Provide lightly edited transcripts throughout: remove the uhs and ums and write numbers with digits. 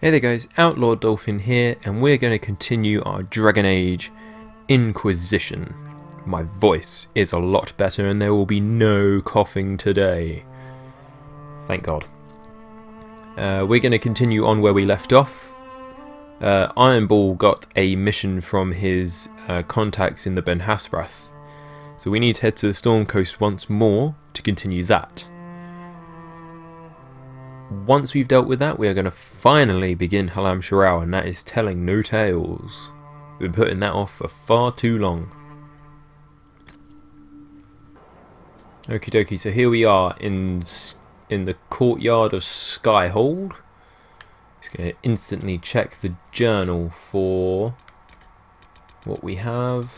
Hey there guys, Outlaw Dolphin here, and we're going to continue our Dragon Age Inquisition. My voice is a lot better and there will be no coughing today. Thank God. We're going to continue on where we left off. Ironball got a mission from his contacts in the Ben Hasrath, so we need to head to the Storm Coast once more to continue that. Once we've dealt with that, we are going to finally begin Halam Shirao, and that is telling no tales. We've been putting that off for far too long. Okie dokie, so here we are in the courtyard of Skyhold. Just going to instantly check the journal for what we have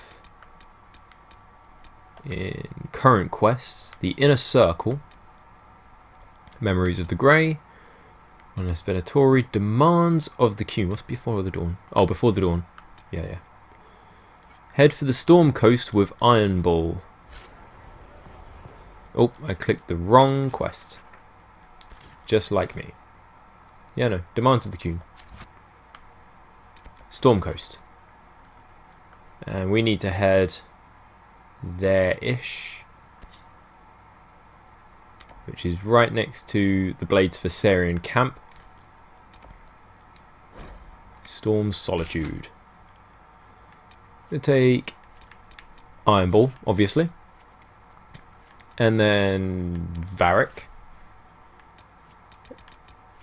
in current quests. The Inner Circle. Memories of the Grey. Honest Venatori. Demands of the Queen. What's before the dawn? Oh, before the dawn. Yeah. Head for the Storm Coast with Ironball. Oh, I clicked the wrong quest. Just like me. Yeah, no. Demands of the Queen. Storm Coast. And we need to head there-ish. Which is right next to the Blades Viserion camp. Storm Solitude. Gonna take Ironball, obviously. And then Varric.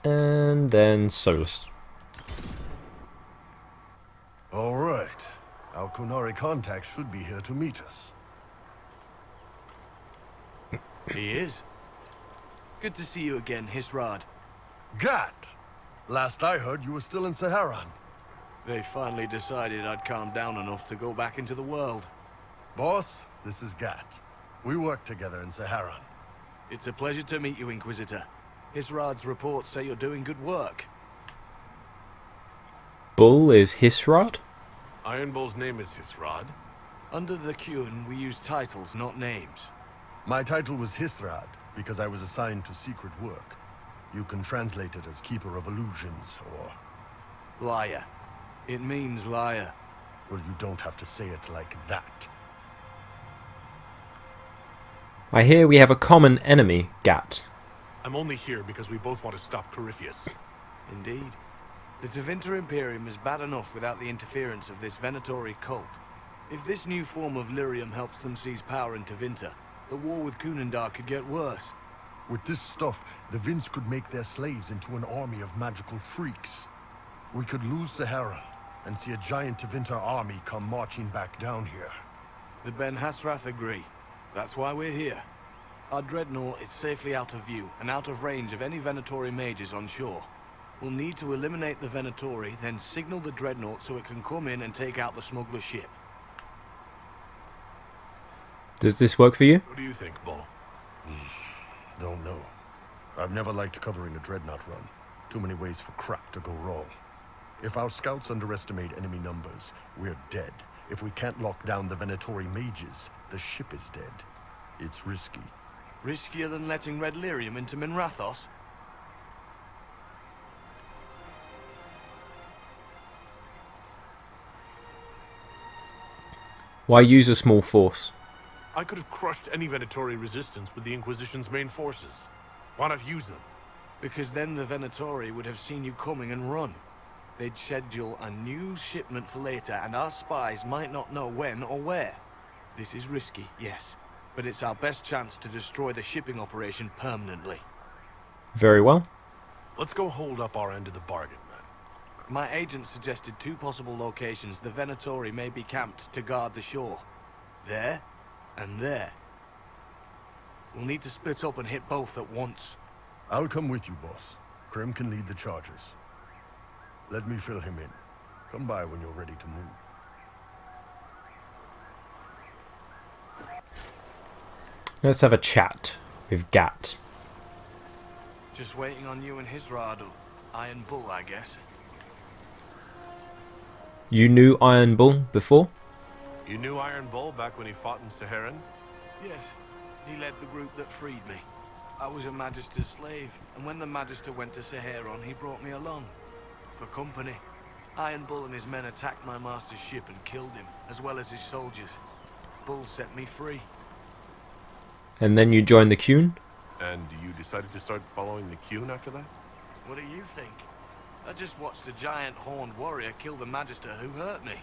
And then Solus. Alright. Our Kunari contact should be here to meet us. He is. Good to see you again, Hisrad. Gat! Last I heard, you were still in Saharan. They finally decided I'd calmed down enough to go back into the world. Boss, this is Gat. We work together in Saharan. It's a pleasure to meet you, Inquisitor. Hisrad's reports say you're doing good work. Bull is Hisrad? Ironball's name is Hisrad. Under the Qun, we use titles, not names. My title was Hisrad, because I was assigned to secret work. You can translate it as Keeper of Illusions, or... Liar. It means liar. Well, you don't have to say it like that. I hear we have a common enemy, Gat. I'm only here because we both want to stop Corypheus. Indeed. The Tevinter Imperium is bad enough without the interference of this Venatori cult. If this new form of lyrium helps them seize power in Tevinter, the war with Kunandar could get worse. With this stuff, the Vince could make their slaves into an army of magical freaks. We could lose Saharan, and see a giant Tevinter army come marching back down here. The Ben Hasrath agree. That's why we're here. Our dreadnought is safely out of view, and out of range of any Venatori mages on shore. We'll need to eliminate the Venatori, then signal the dreadnought so it can come in and take out the smuggler ship. Does this work for you? What do you think, Bull? Don't know. I've never liked covering a dreadnought run. Too many ways for crap to go wrong. If our scouts underestimate enemy numbers, we're dead. If we can't lock down the Venatori mages, the ship is dead. It's risky. Riskier than letting Red Lyrium into Minrathos? Why use a small force? I could have crushed any Venatori resistance with the Inquisition's main forces. Why not use them? Because then the Venatori would have seen you coming and run. They'd schedule a new shipment for later, and our spies might not know when or where. This is risky, yes, but it's our best chance to destroy the shipping operation permanently. Very well. Let's go hold up our end of the bargain, then. My agent suggested two possible locations the Venatori may be camped to guard the shore. There, and there. We'll need to split up and hit both at once. I'll come with you, boss. Krim can lead the charges. Let me fill him in. Come by when you're ready to move. Let's have a chat with Gat. Just waiting on you and Hisrad, or Iron Bull, I guess. You knew Ironball before? You knew Iron Bull back when he fought in Saharan? Yes, he led the group that freed me. I was a Magister's slave, and when the Magister went to Saharan, he brought me along. for company. Iron Bull and his men attacked my master's ship and killed him, as well as his soldiers. Bull set me free. And then you join the Qun? And you decided to start following the Qun after that? What do you think? I just watched a giant horned warrior kill the magister who hurt me.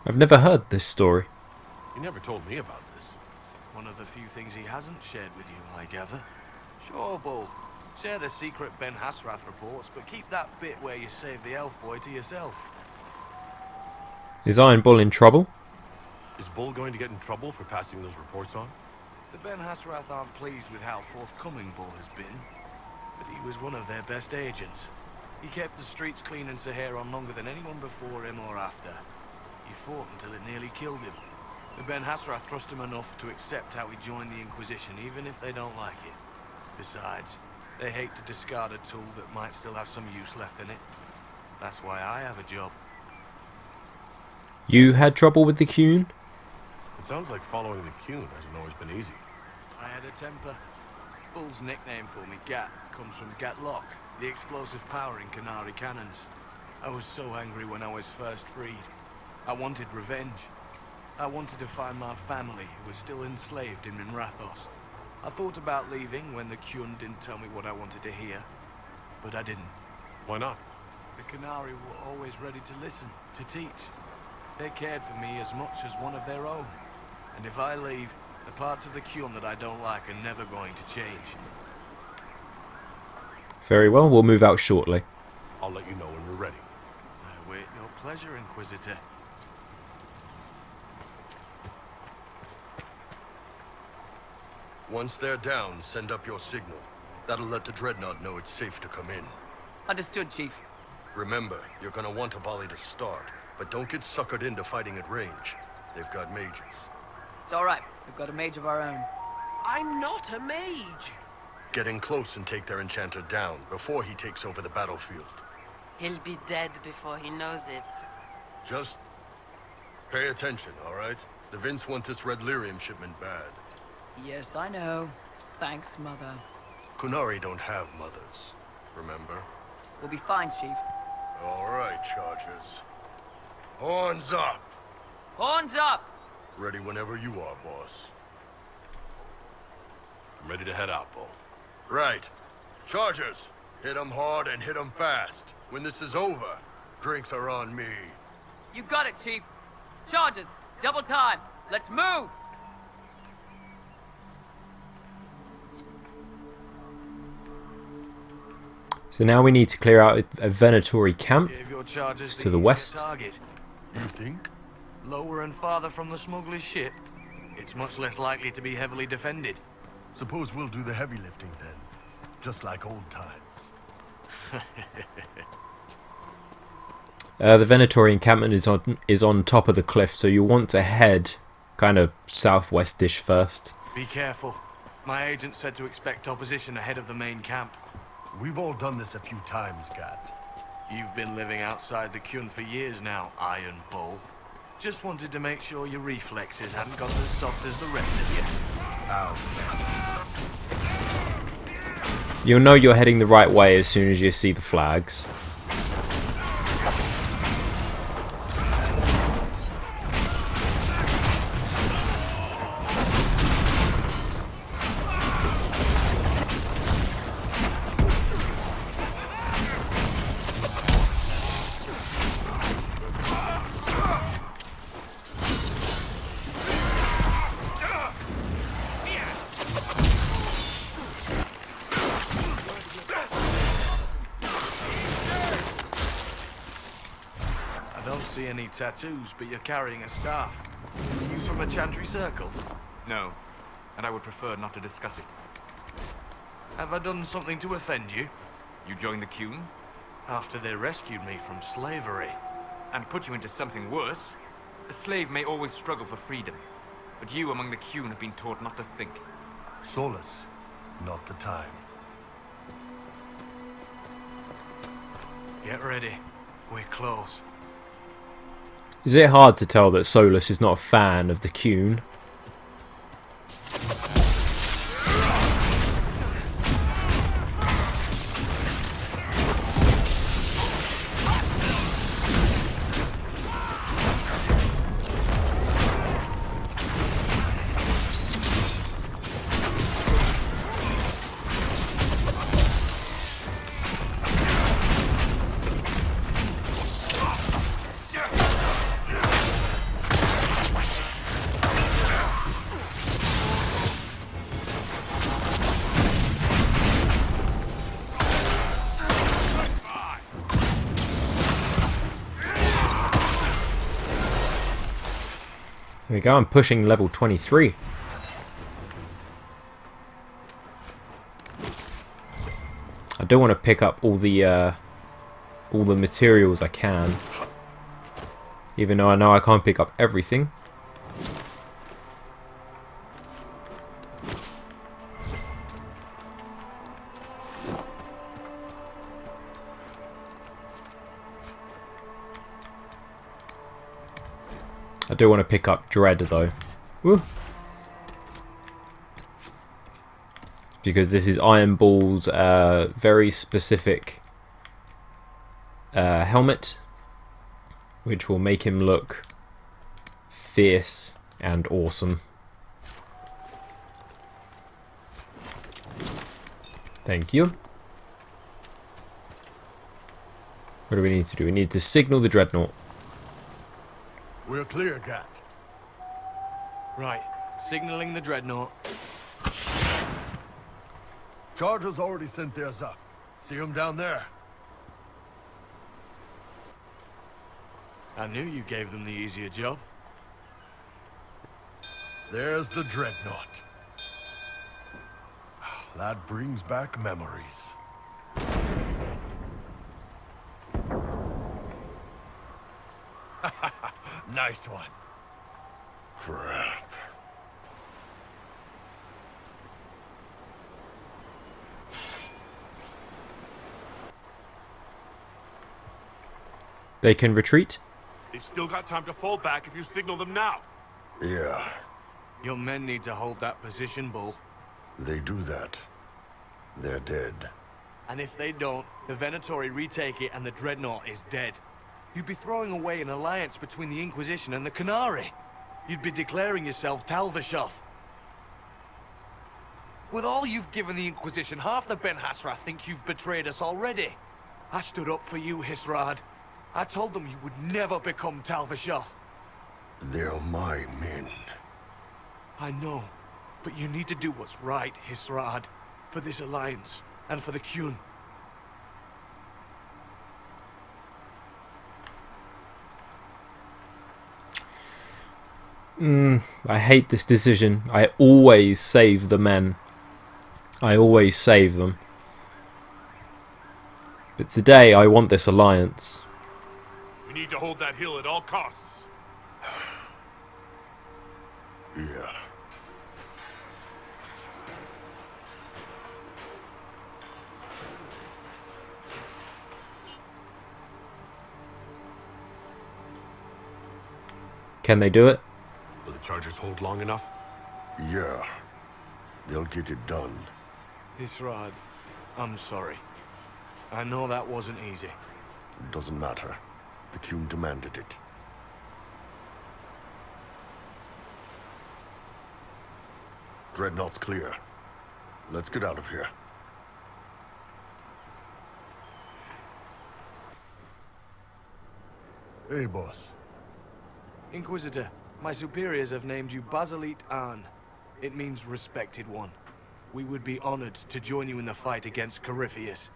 I've never heard this story. You never told me about this. One of the few things he hasn't shared with you, I gather. Sure, Bull. Share the secret Ben Hasrath reports, but keep that bit where you save the elf boy to yourself. Is Iron Bull in trouble? Is Bull going to get in trouble for passing those reports on? The Ben Hasrath aren't pleased with how forthcoming Bull has been, but he was one of their best agents. He kept the streets clean in Saharon longer than anyone before him or after. He fought until it nearly killed him. The Ben Hasrath trust him enough to accept how he joined the Inquisition, even if they don't like it. Besides, they hate to discard a tool that might still have some use left in it. That's why I have a job. You had trouble with the Qun? It sounds like following the Qun hasn't always been easy. I had a temper. Bull's nickname for me, Gat, comes from Gatlock, the explosive power in Canary cannons. I was so angry when I was first freed. I wanted revenge. I wanted to find my family who was still enslaved in Minrathos. I thought about leaving when the Qun didn't tell me what I wanted to hear, but I didn't. Why not? The Canary were always ready to listen, to teach. They cared for me as much as one of their own. And if I leave, the parts of the Qun that I don't like are never going to change. Very well, we'll move out shortly. I'll let you know when we're ready. I wait your pleasure, Inquisitor. Once they're down, send up your signal. That'll let the Dreadnought know it's safe to come in. Understood, Chief. Remember, you're gonna want a volley to start, but don't get suckered into fighting at range. They've got mages. It's all right. We've got a mage of our own. I'm not a mage. Get in close and take their enchanter down before he takes over the battlefield. He'll be dead before he knows it. Just pay attention, all right? The Vince want this red lyrium shipment bad. Yes, I know. Thanks, Mother. Kunari don't have mothers, remember? We'll be fine, Chief. All right, Chargers. Horns up! Horns up! Ready whenever you are, boss. I'm ready to head out, Bull. Right. Chargers, hit 'em hard and hit 'em fast. When this is over, drinks are on me. You got it, Chief. Charges! Double time! Let's move! So now we need to clear out a Venatori camp Give your charges to the easier west. target. You think? Lower and farther from the smuggler's ship, it's much less likely to be heavily defended. Suppose we'll do the heavy lifting then. Just like old times. The Venatori encampment is on top of the cliff, so you want to head kind of southwestish first. Be careful. My agent said to expect opposition ahead of the main camp. We've all done this a few times, Gat. You've been living outside the Qun for years now, Iron Bull. Just wanted to make sure your reflexes hadn't got as soft as the rest of you. Ow. You'll know you're heading the right way as soon as you see the flags. I don't see any tattoos, but you're carrying a staff. Are you from a Chantry Circle? No, and I would prefer not to discuss it. Have I done something to offend you? You joined the Qun, After they rescued me from slavery. and put you into something worse. A slave may always struggle for freedom, but you among the Qun have been taught not to think. Solus, not the time. Get ready. We're close. Is it hard to tell that Solus is not a fan of the Qun? Here we go, I'm pushing level 23. I do want to pick up all the materials I can. Even though I know I can't pick up everything. I do want to pick up Dread though. Woo. Because this is Iron Ball's very specific helmet, which will make him look fierce and awesome. Thank you. What do we need to do? We need to signal the Dreadnought. We're clear, Gat. Right, signaling the dreadnought. Chargers already sent theirs up. See them down there? I knew you gave them the easier job. There's the Dreadnought. That brings back memories. Nice one. Crap. They can retreat. They've still got time to fall back if you signal them now. Yeah, Your men need to hold that position, Bull. they do that. They're dead. And if they don't, the Venatori retake it and the dreadnought is dead. You'd be throwing away an alliance between the Inquisition and the Canary. You'd be declaring yourself Talvashoth. With all you've given the Inquisition, half the Ben Hasra think you've betrayed us already. I stood up for you, Hisrad. I told them you would never become Talvashoth. They're my men. I know, but you need to do what's right, Hisrad. For this alliance, and for the Qun. I hate this decision. I always save the men. I always save them. But today I want this alliance. We need to hold that hill at all costs. Yeah. Can they do it? Will the Chargers hold long enough? Yeah. They'll get it done. Hisrad, I'm sorry. I know that wasn't easy. It doesn't matter. The Qun demanded it. Dreadnought's clear. Let's get out of here. Hey, boss. Inquisitor, my superiors have named you Basilit An. It means respected one. We would be honored to join you in the fight against Corypheus.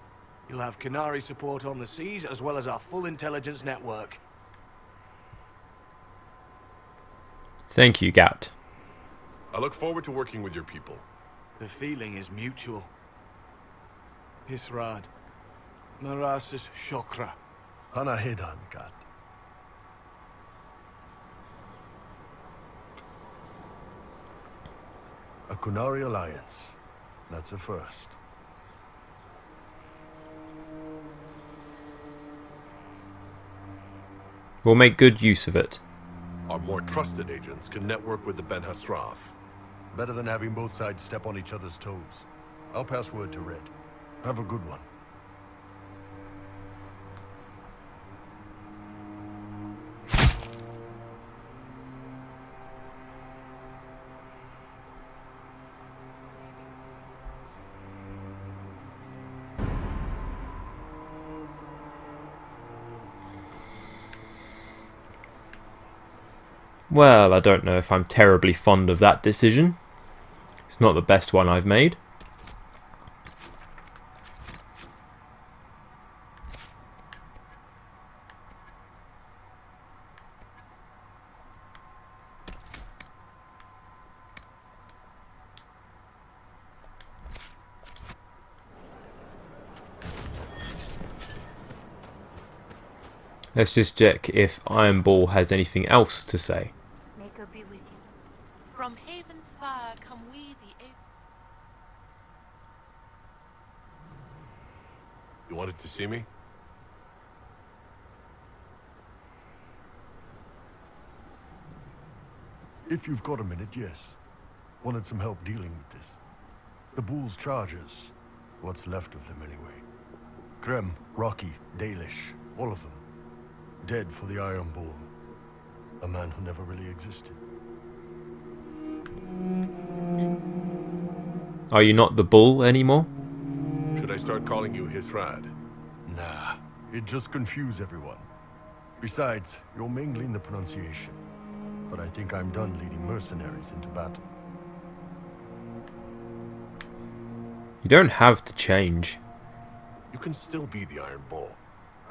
You'll have Canary support on the seas as well as our full intelligence network. Thank you, Gat. I look forward to working with your people. The feeling is mutual. Hisrad, Marasis Shokra. Hanahedan, Gat. A Kunari alliance. That's a first. We'll make good use of it. Our more trusted agents can network with the Ben Hasrath. Better than having both sides step on each other's toes. I'll pass word to Red. Have a good one. Well, I don't know if I'm terribly fond of that decision. It's not the best one I've made. Let's just check if Iron Ball has anything else to say. May God be with you. From Haven's fire come we the You wanted to see me? If you've got a minute, yes. Wanted some help dealing with this. The Bull's charges. What's left of them, anyway. Krem, Rocky, Dalish, all of them. Dead for the Iron Bull. A man who never really existed. Are you not the Bull anymore? Should I start calling you Hisrad? Nah, it'd just confuse everyone. Besides, you're mingling the pronunciation. But I think I'm done leading mercenaries into battle. You don't have to change. You can still be the Iron Bull.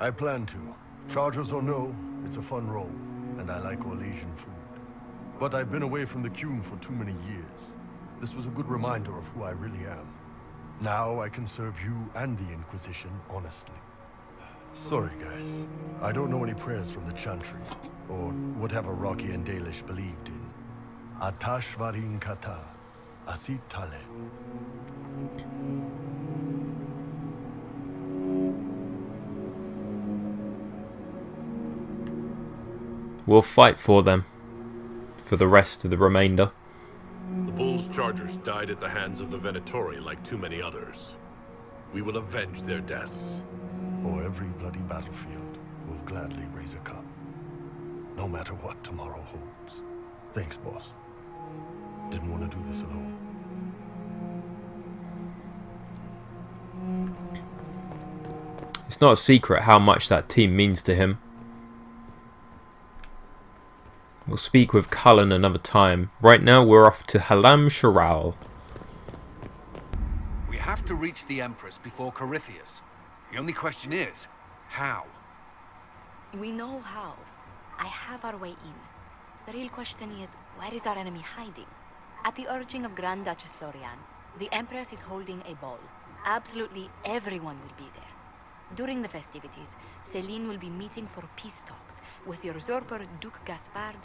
I plan to. Chargers or no, it's a fun role, and I like Orlesian food. But I've been away from the Qun for too many years. This was a good reminder of who I really am. Now I can serve you and the Inquisition honestly. Sorry, guys. I don't know any prayers from the Chantry, or whatever Rocky and Dalish believed in. Atash varin kata, asit tale. We'll fight for them. For the rest of the remainder. The Bull's chargers died at the hands of the Venatori like too many others. We will avenge their deaths. For every bloody battlefield, we'll gladly raise a cup. No matter what tomorrow holds. Thanks, boss. Didn't want to do this alone. It's not a secret how much that team means to him. We'll speak with Cullen another time. Right now we're off to Halam Sharal. We have to reach the Empress before Corypheus. The only question is, how? We know how. I have our way in. The real question is, where is our enemy hiding? At the urging of Grand Duchess Florian, the Empress is holding a ball. Absolutely everyone will be there. During the festivities, Celine will be meeting for peace talks with the usurper Duke Gaspard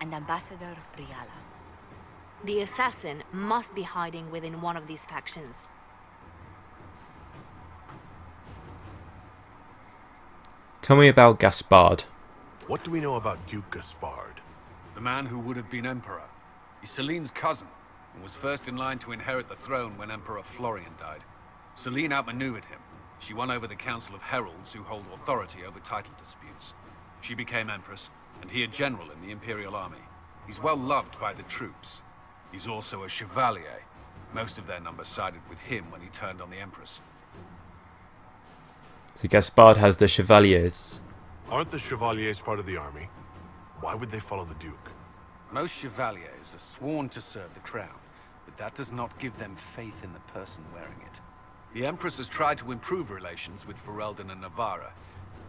and Ambassador Briala. The assassin must be hiding within one of these factions. Tell me about Gaspard. What do we know about Duke Gaspard? The man who would have been Emperor. He's Celine's cousin, and was first in line to inherit the throne when Emperor Florian died. Celine outmaneuvered him. She won over the Council of Heralds, who hold authority over title disputes. She became Empress, and he a general in the Imperial Army. He's well loved by the troops. He's also a Chevalier. Most of their numbers sided with him when he turned on the Empress. So Gaspard has the Chevaliers. Aren't the Chevaliers part of the army? Why would they follow the Duke? Most Chevaliers are sworn to serve the crown, but that does not give them faith in the person wearing it. The Empress has tried to improve relations with Ferelden and Navarra.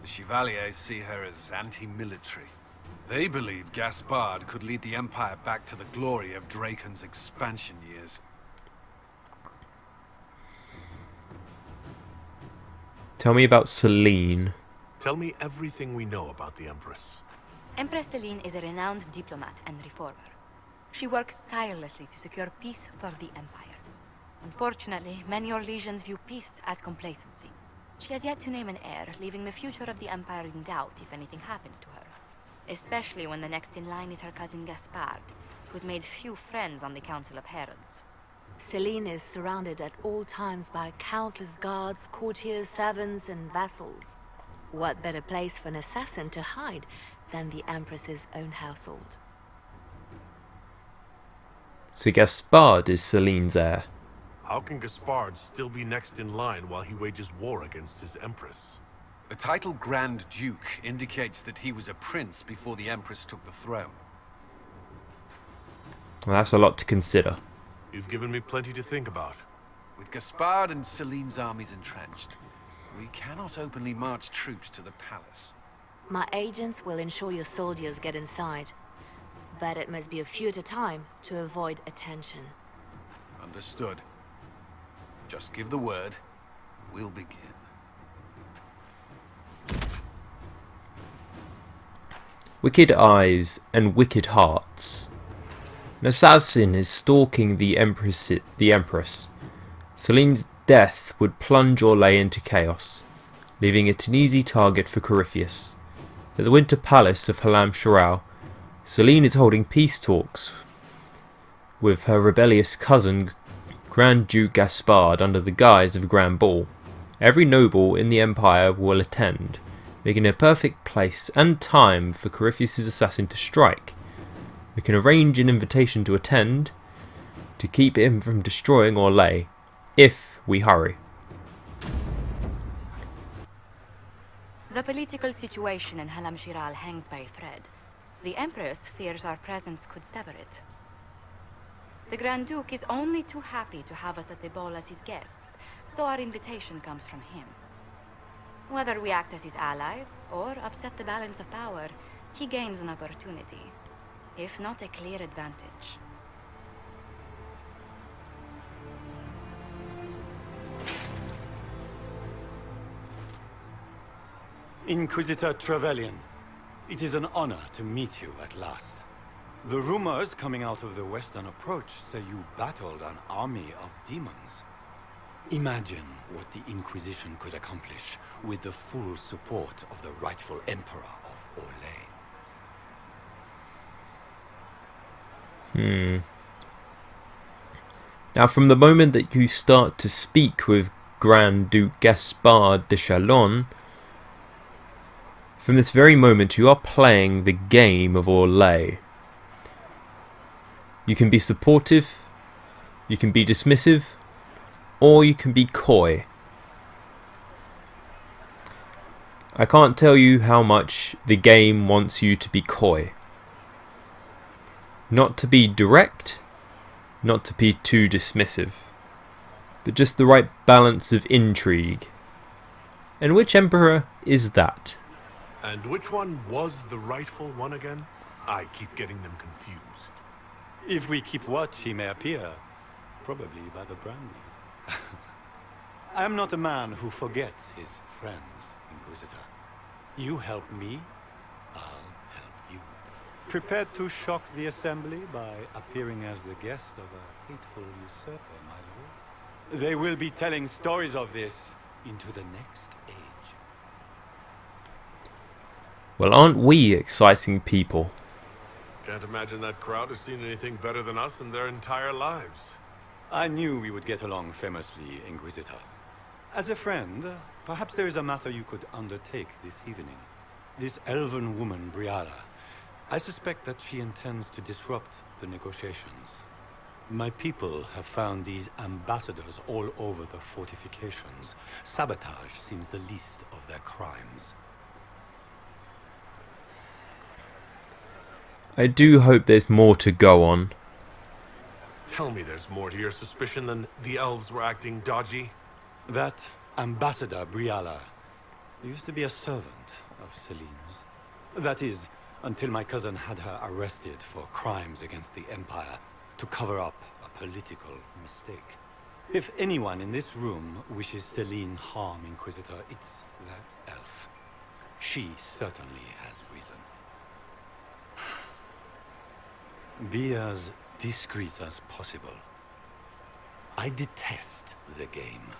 The Chevaliers see her as anti-military. They believe Gaspard could lead the Empire back to the glory of Draken's expansion years. Tell me about Celine. Tell me everything we know about the Empress. Empress Celine is a renowned diplomat and reformer. She works tirelessly to secure peace for the Empire. Unfortunately, many Orlesians view peace as complacency. She has yet to name an heir, leaving the future of the Empire in doubt if anything happens to her. Especially when the next in line is her cousin Gaspard, who's made few friends on the Council of Heralds. Celine is surrounded at all times by countless guards, courtiers, servants, and vassals. What better place for an assassin to hide than the Empress's own household? So Gaspard is Celine's heir. How can Gaspard still be next in line while he wages war against his Empress? The title Grand Duke indicates that he was a prince before the Empress took the throne. Well, that's a lot to consider. You've given me plenty to think about. With Gaspard and Celine's armies entrenched, we cannot openly march troops to the palace. My agents will ensure your soldiers get inside, but it must be a few at a time to avoid attention. Understood. Just give the word. We'll begin. Wicked eyes and wicked hearts. An assassin is stalking the Empress. Celine's death would plunge Orlais into chaos, leaving it an easy target for Corypheus. At the Winter Palace of Halam Shorau, Celine is holding peace talks with her rebellious cousin Grand Duke Gaspard under the guise of a grand ball. Every noble in the Empire will attend, making it a perfect place and time for Corypheus' assassin to strike. We can arrange an invitation to attend, to keep him from destroying Orlais, if we hurry. The political situation in Halam Shiral hangs by a thread. The Empress fears our presence could sever it. The Grand Duke is only too happy to have us at the ball as his guests, so our invitation comes from him. Whether we act as his allies or upset the balance of power, he gains an opportunity, if not a clear advantage. Inquisitor Trevelyan, it is an honor to meet you at last. The rumors coming out of the Western Approach say you battled an army of demons. Imagine what the Inquisition could accomplish with the full support of the rightful Emperor of Orlais. Now, from the moment that you start to speak with Grand Duke Gaspard de Chalon, from this very moment you are playing the game of Orlais. You can be supportive, you can be dismissive, or you can be coy. I can't tell you how much the game wants you to be coy. Not to be direct, not to be too dismissive, but just the right balance of intrigue. And which emperor is that? And which one was the rightful one again? I keep getting them confused. If we keep watch, he may appear, probably by the brandy. I am not a man who forgets his friends, Inquisitor. You help me, I'll help you. Prepared to shock the Assembly by appearing as the guest of a hateful usurper, my lord? They will be telling stories of this into the next age. Well, aren't we exciting people? Can't imagine that crowd has seen anything better than us in their entire lives. I knew we would get along famously, Inquisitor. As a friend, perhaps there is a matter you could undertake this evening. This elven woman, Briala, I suspect that she intends to disrupt the negotiations. My people have found these ambassadors all over the fortifications. Sabotage seems the least of their crimes. I do hope there's more to go on. Tell me there's more to your suspicion than the elves were acting dodgy. That Ambassador Briala used to be a servant of Celine's. That is, until my cousin had her arrested for crimes against the Empire to cover up a political mistake. If anyone in this room wishes Celine harm, Inquisitor, it's that elf. She certainly has reason. Be as discreet as possible. I detest the game,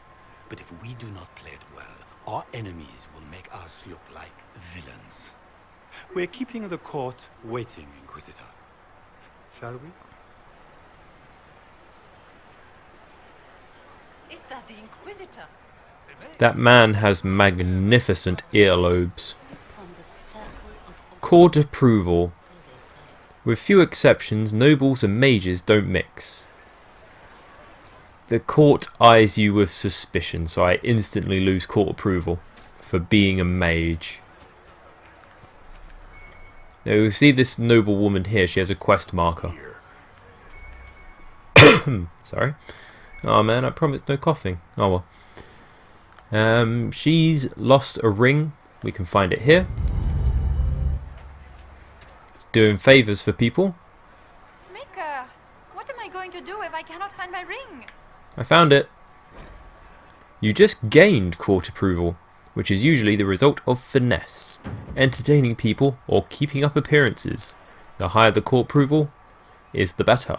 but if we do not play it well, our enemies will make us look like villains. We're keeping the court waiting, Inquisitor. Shall we? Is that the Inquisitor? That man has magnificent earlobes. Court approval. With few exceptions, nobles and mages don't mix. The court eyes you with suspicion, so I instantly lose court approval for being a mage. Now you see this noble woman here, she has a quest marker. Sorry. Oh man, I promised no coughing. Oh well. She's lost a ring. We can find it here. Doing favours for people. Mika, what am I going to do if I cannot find my ring? I found it. You just gained court approval, which is usually the result of finesse. entertaining people, or keeping up appearances. The higher the court approval is the better.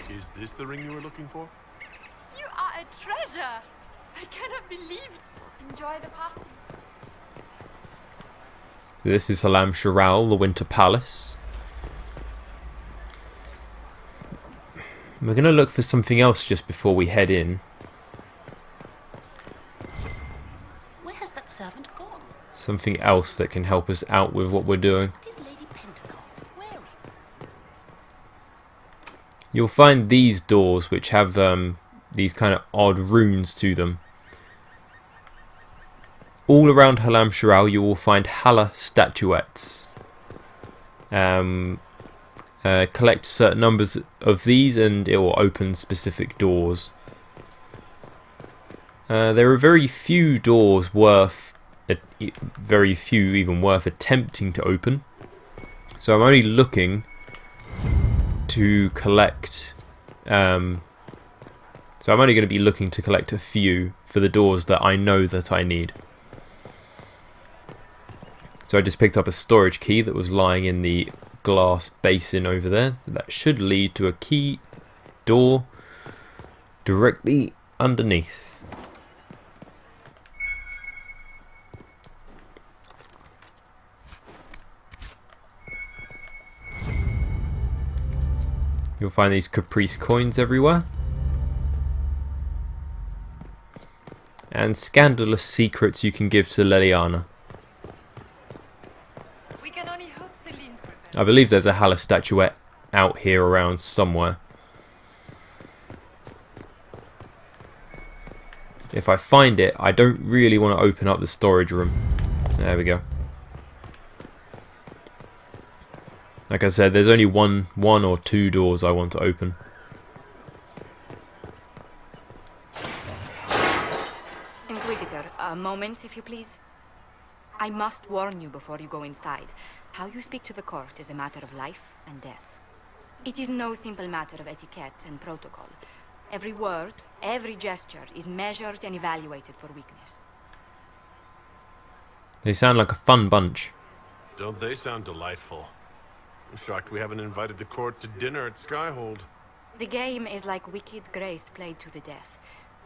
Is this the ring you were looking for? You are a treasure. I cannot believe it. Enjoy the party. So this is Halam Sharal, the Winter Palace. We're going to look for something else just before we head in. Where has that servant gone? Something else that can help us out with what we're doing. What is Lady Pentecost wearing? You'll find these doors which have these kind of odd runes to them. All around Halam Sharal you will find Hala statuettes. Collect certain numbers of these and it will open specific doors. There are very few doors worth, very few even worth attempting to open. So I'm only looking to collect, so I'm only going to be looking to collect a few for the doors that I know that I need. So I just picked up a storage key that was lying in the glass basin over there. That should lead to a key door directly underneath. You'll find these caprice coins everywhere. And scandalous secrets you can give to Leliana. I believe there's a Hala statuette out here around somewhere. If I find it, I don't really want to open up the storage room. There we go. Like I said, there's only one or two doors I want to open. Inquisitor, a moment, if you please. I must warn you before you go inside. How you speak to the court is a matter of life and death. It is no simple matter of etiquette and protocol. Every word, every gesture is measured and evaluated for weakness. They sound like a fun bunch. Don't they sound delightful? I'm shocked we haven't invited the court to dinner at Skyhold. The game is like Wicked Grace played to the death.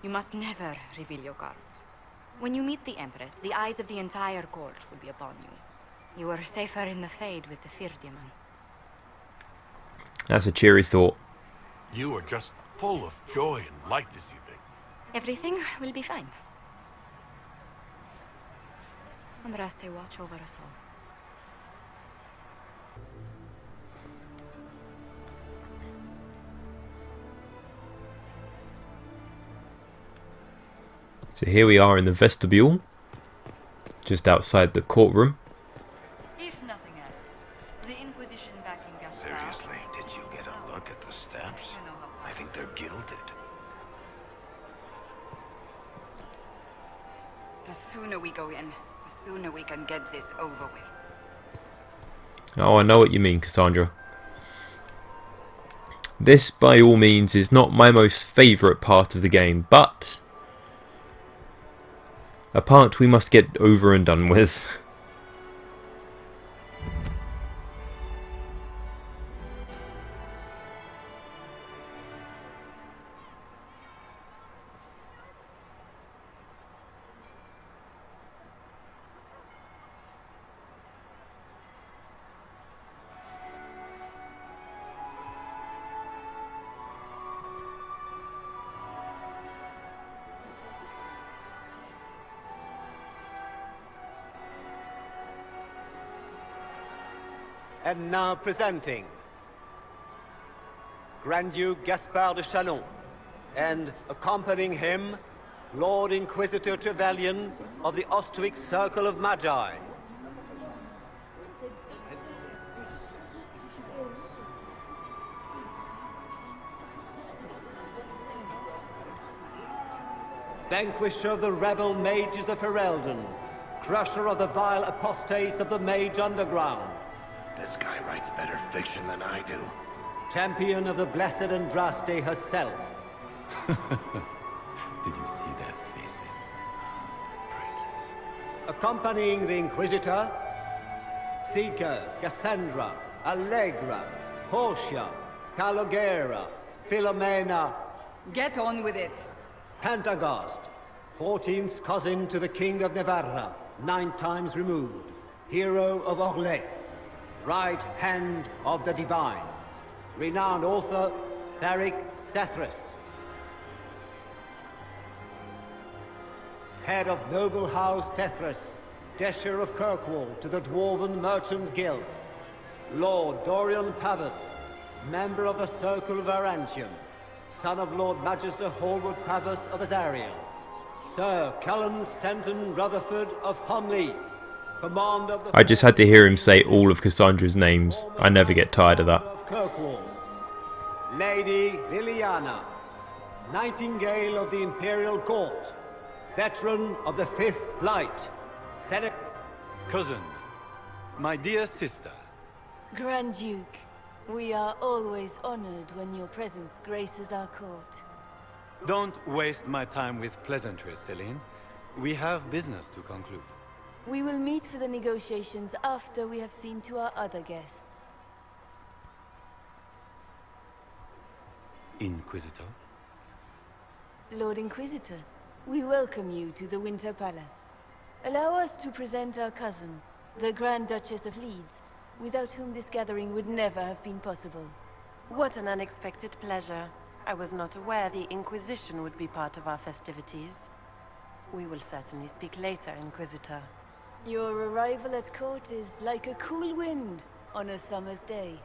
You must never reveal your cards. When you meet the Empress, the eyes of the entire court will be upon you. You are safer in the Fade with the Firdiaman. That's a cheery thought. You are just full of joy and light this evening. Everything will be fine. Andraste watch over us all. So here we are in the vestibule, just outside the courtroom. If nothing else, the Inquisition backing Gaspar. Seriously, did you get a look at the steps? I think they're gilded. The sooner we go in, the sooner we can get this over with. Oh, I know what you mean, Cassandra. This, by all means, is not my most favourite part of the game, but a part we must get over and done with. And now presenting Grand Duke Gaspard de Chalon, and accompanying him, Lord Inquisitor Trevelyan of the Ostrich Circle of Magi. Vanquisher of the rebel mages of Ferelden, crusher of the vile apostates of the Mage Underground. This guy writes better fiction than I do. Champion of the Blessed Andraste herself. Did you see their faces? Priceless. Accompanying the Inquisitor, Seeker, Cassandra, Allegra, Portia, Calogera, Philomena. Get on with it. Pantagast, 14th cousin to the King of Navarra, 9 times removed, hero of Orlais, right hand of the divine, renowned author, Tharic Dethris, head of noble house Tethras, Desher of Kirkwall to the Dwarven Merchants Guild, Lord Dorian Pavus, member of the Circle of Arantium, son of Lord Magister Hallwood Pavus of Azariel, Sir Callum Stanton Rutherford of Homley, commander of the... I just had to hear him say all of Cassandra's names. I never get tired of that. Of Kirkwall, Lady Liliana, Nightingale of the Imperial Court, veteran of the 5th Light, Senate... Cousin, my dear sister. Grand Duke, we are always honored when your presence graces our court. Don't waste my time with pleasantries, Celine. We have business to conclude. We will meet for the negotiations after we have seen to our other guests. Inquisitor? Lord Inquisitor, we welcome you to the Winter Palace. Allow us to present our cousin, the Grand Duchess of Leeds, without whom this gathering would never have been possible. What an unexpected pleasure. I was not aware the Inquisition would be part of our festivities. We will certainly speak later, Inquisitor. Your arrival at court is like a cool wind on a summer's day.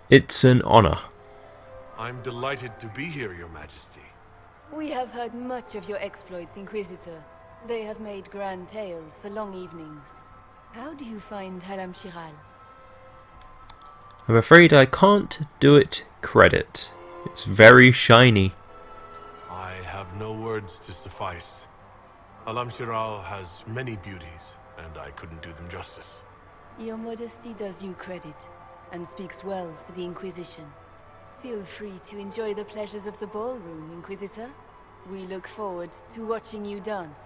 It's an honor. I'm delighted to be here, Your Majesty. We have heard much of your exploits, Inquisitor. They have made grand tales for long evenings. How do you find Halam Shiral? I'm afraid I can't do it credit. It's very shiny. I have no words to suffice. Alam Shiral has many beauties, and I couldn't do them justice. Your modesty does you credit, and speaks well for the Inquisition. Feel free to enjoy the pleasures of the ballroom, Inquisitor. We look forward to watching you dance.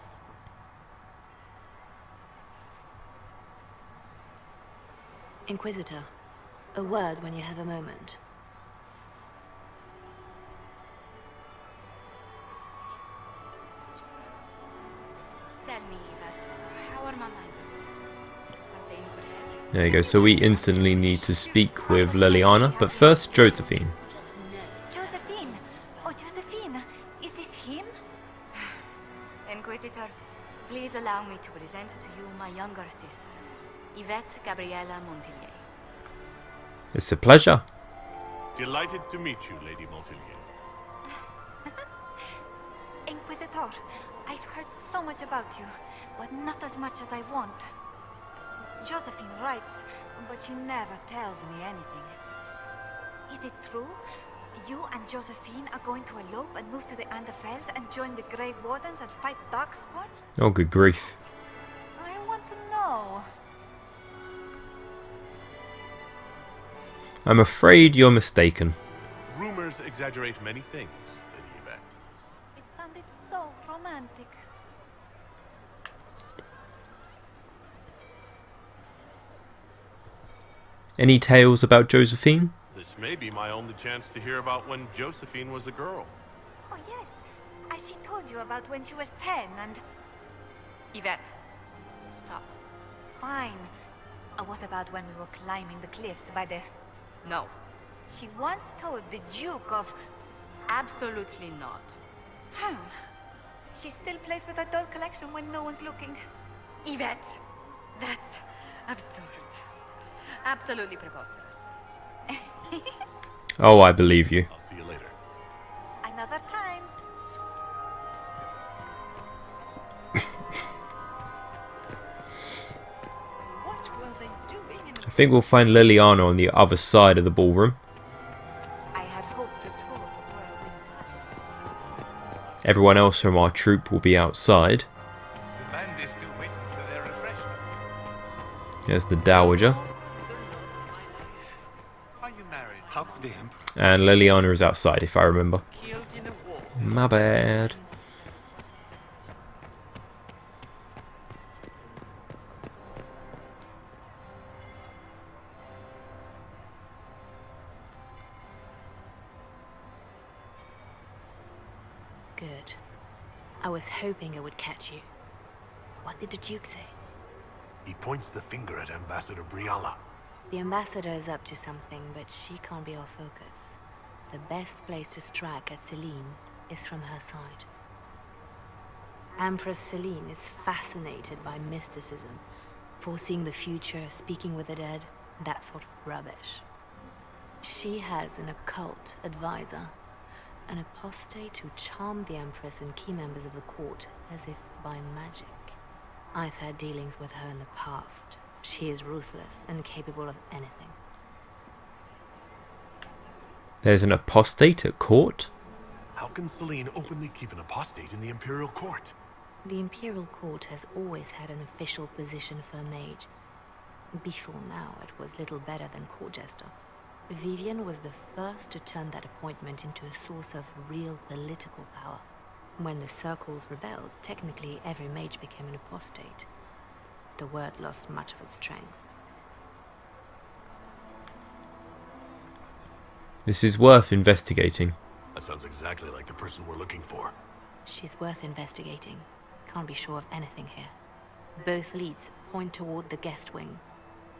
Inquisitor, a word when you have a moment. Tell me that. How are my mind? There you go, so we instantly need to speak with Liliana, but first Josephine. Josephine! Oh, Josephine! Is this him? Inquisitor, please allow me to present to you my younger sister, Yvette Gabriella Montillier. It's a pleasure. Delighted to meet you, Lady Montillier. Inquisitor, I've heard so much about you, but not as much as I want. Josephine writes, but she never tells me anything. Is it true? You and Josephine are going to elope and move to the Anderfells and join the Grey Wardens and fight Darkspawn? Oh, good grief. I want to know. I'm afraid you're mistaken. Rumors exaggerate many things, Lady Yvette. It sounded so romantic. Any tales about Josephine? This may be my only chance to hear about when Josephine was a girl. Oh yes, as she told you about when she was 10 and... Yvette, stop. Fine. What about when we were climbing the cliffs by the... No. She once told the Duke of... Absolutely not. She still plays with her doll collection when no one's looking. Yvette, that's absurd. Absolutely preposterous. Oh, I believe you. I'll see you later. Another time. What were they doing in... I think we'll find Liliana on the other side of the ballroom. I had hoped to tour the world in... Everyone else from our troop will be outside. The band is still waiting for their refreshments. There's the Dowager. Are you married? How could the Emperor? And Liliana is outside, if I remember. Killed in a war. My bad. I was hoping I would catch you. What did the Duke say? He points the finger at Ambassador Briala. The ambassador is up to something, but she can't be our focus. The best place to strike at Celine is from her side. Empress Celine is fascinated by mysticism, foreseeing the future, speaking with the dead, that sort of rubbish. She has an occult advisor, an apostate who charmed the Empress and key members of the court as if by magic. I've had dealings with her in the past. She is ruthless and capable of anything. There's an apostate at court? How can Celine openly keep an apostate in the Imperial Court? The Imperial Court has always had an official position for a mage. Before now, it was little better than court jester. Vivian was the first to turn that appointment into a source of real political power. When the circles rebelled, technically every mage became an apostate. The word lost much of its strength. This is worth investigating. That sounds exactly like the person we're looking for. She's worth investigating. Can't be sure of anything here. Both leads point toward the guest wing.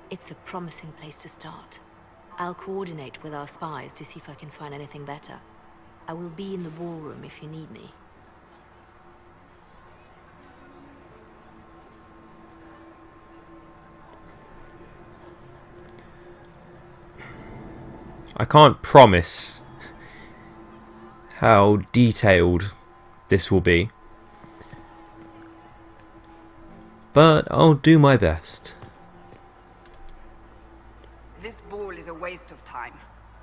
It's a promising place to start. I'll coordinate with our spies to see if I can find anything better. I will be in the ballroom if you need me. I can't promise how detailed this will be, but I'll do my best. This ball is a waste of time,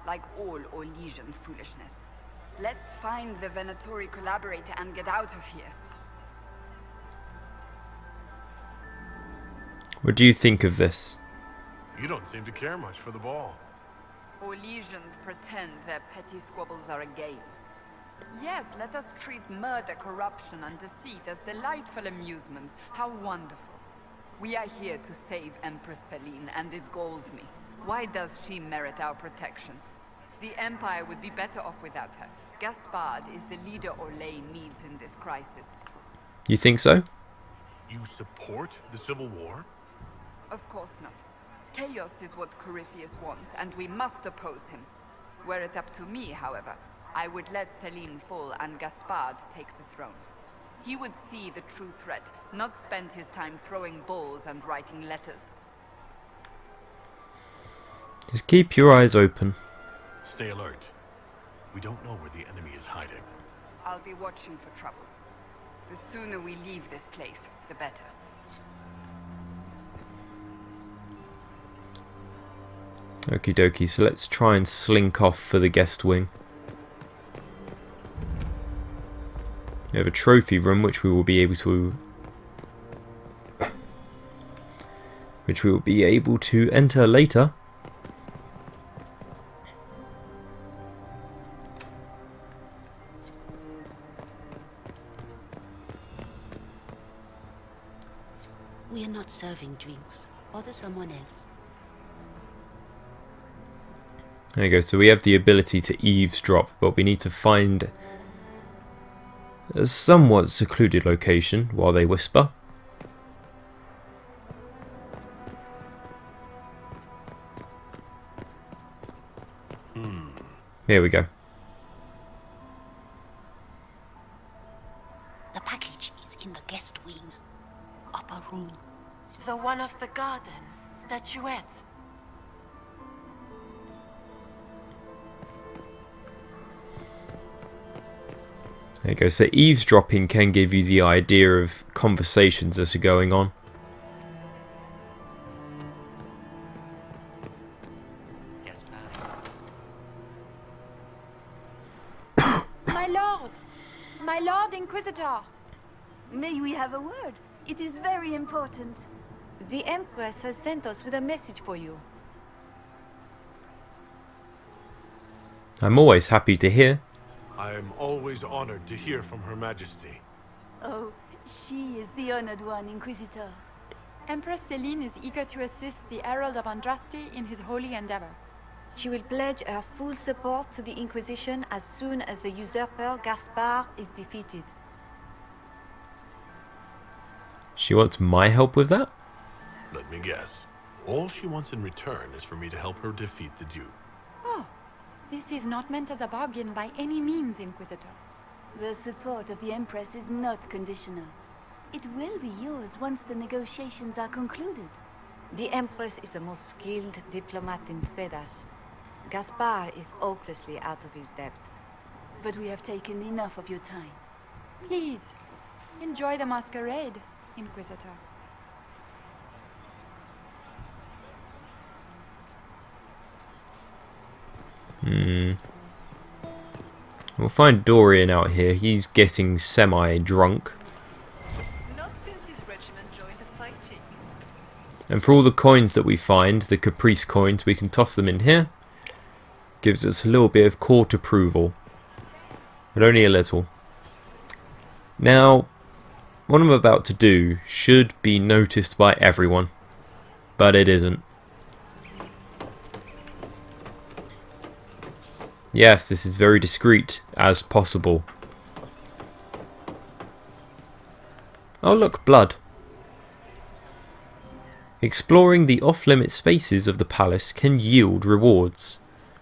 like all Orlesian foolishness. Let's find the Venatori collaborator and get out of here. What do you think of this? You don't seem to care much for the ball. Orlesians pretend their petty squabbles are a game. Yes, let us treat murder, corruption, and deceit as delightful amusements. How wonderful. We are here to save Empress Celine, and it galls me. Why does she merit our protection? The Empire would be better off without her. Gaspard is the leader Orlais needs in this crisis. You think so? You support the Civil War? Of course not. Chaos is what Corypheus wants, and we must oppose him. Were it up to me, however, I would let Celine fall and Gaspard take the throne. He would see the true threat, not spend his time throwing balls and writing letters. Just keep your eyes open. Stay alert. We don't know where the enemy is hiding. I'll be watching for trouble. The sooner we leave this place, the better. Okie dokie, so let's try and slink off for the guest wing. We have a trophy room which we will be able to enter later. We are not serving drinks. Order someone else. There you go, so we have the ability to eavesdrop, but we need to find a somewhat secluded location while they whisper. Here we go. The package is in the guest wing. Upper room. The one of the garden. Statuette. There you go, so eavesdropping can give you the idea of conversations that are going on. Yes, My lord! My lord Inquisitor! May we have a word? It is very important. The Empress has sent us with a message for you. I'm always happy to hear. I am always honored to hear from Her Majesty. Oh, she is the honored one, Inquisitor. Empress Celine is eager to assist the Herald of Andraste in his holy endeavor. She will pledge her full support to the Inquisition as soon as the usurper Gaspard is defeated. She wants my help with that? Let me guess. All she wants in return is for me to help her defeat the Duke. Oh, this is not meant as a bargain by any means, Inquisitor. The support of the Empress is not conditional. It will be yours once the negotiations are concluded. The Empress is the most skilled diplomat in Thedas. Gaspar is hopelessly out of his depth. But we have taken enough of your time. Please, enjoy the masquerade, Inquisitor. We'll find Dorian out here. He's getting semi-drunk. Not since his regiment joined the fighting. And for all the coins that we find, the Caprice coins, we can toss them in here. Gives us a little bit of court approval. But only a little. Now, what I'm about to do should be noticed by everyone. But it isn't. Yes, this is very discreet as possible. Oh look, blood. Exploring the off-limit spaces of the palace can yield rewards,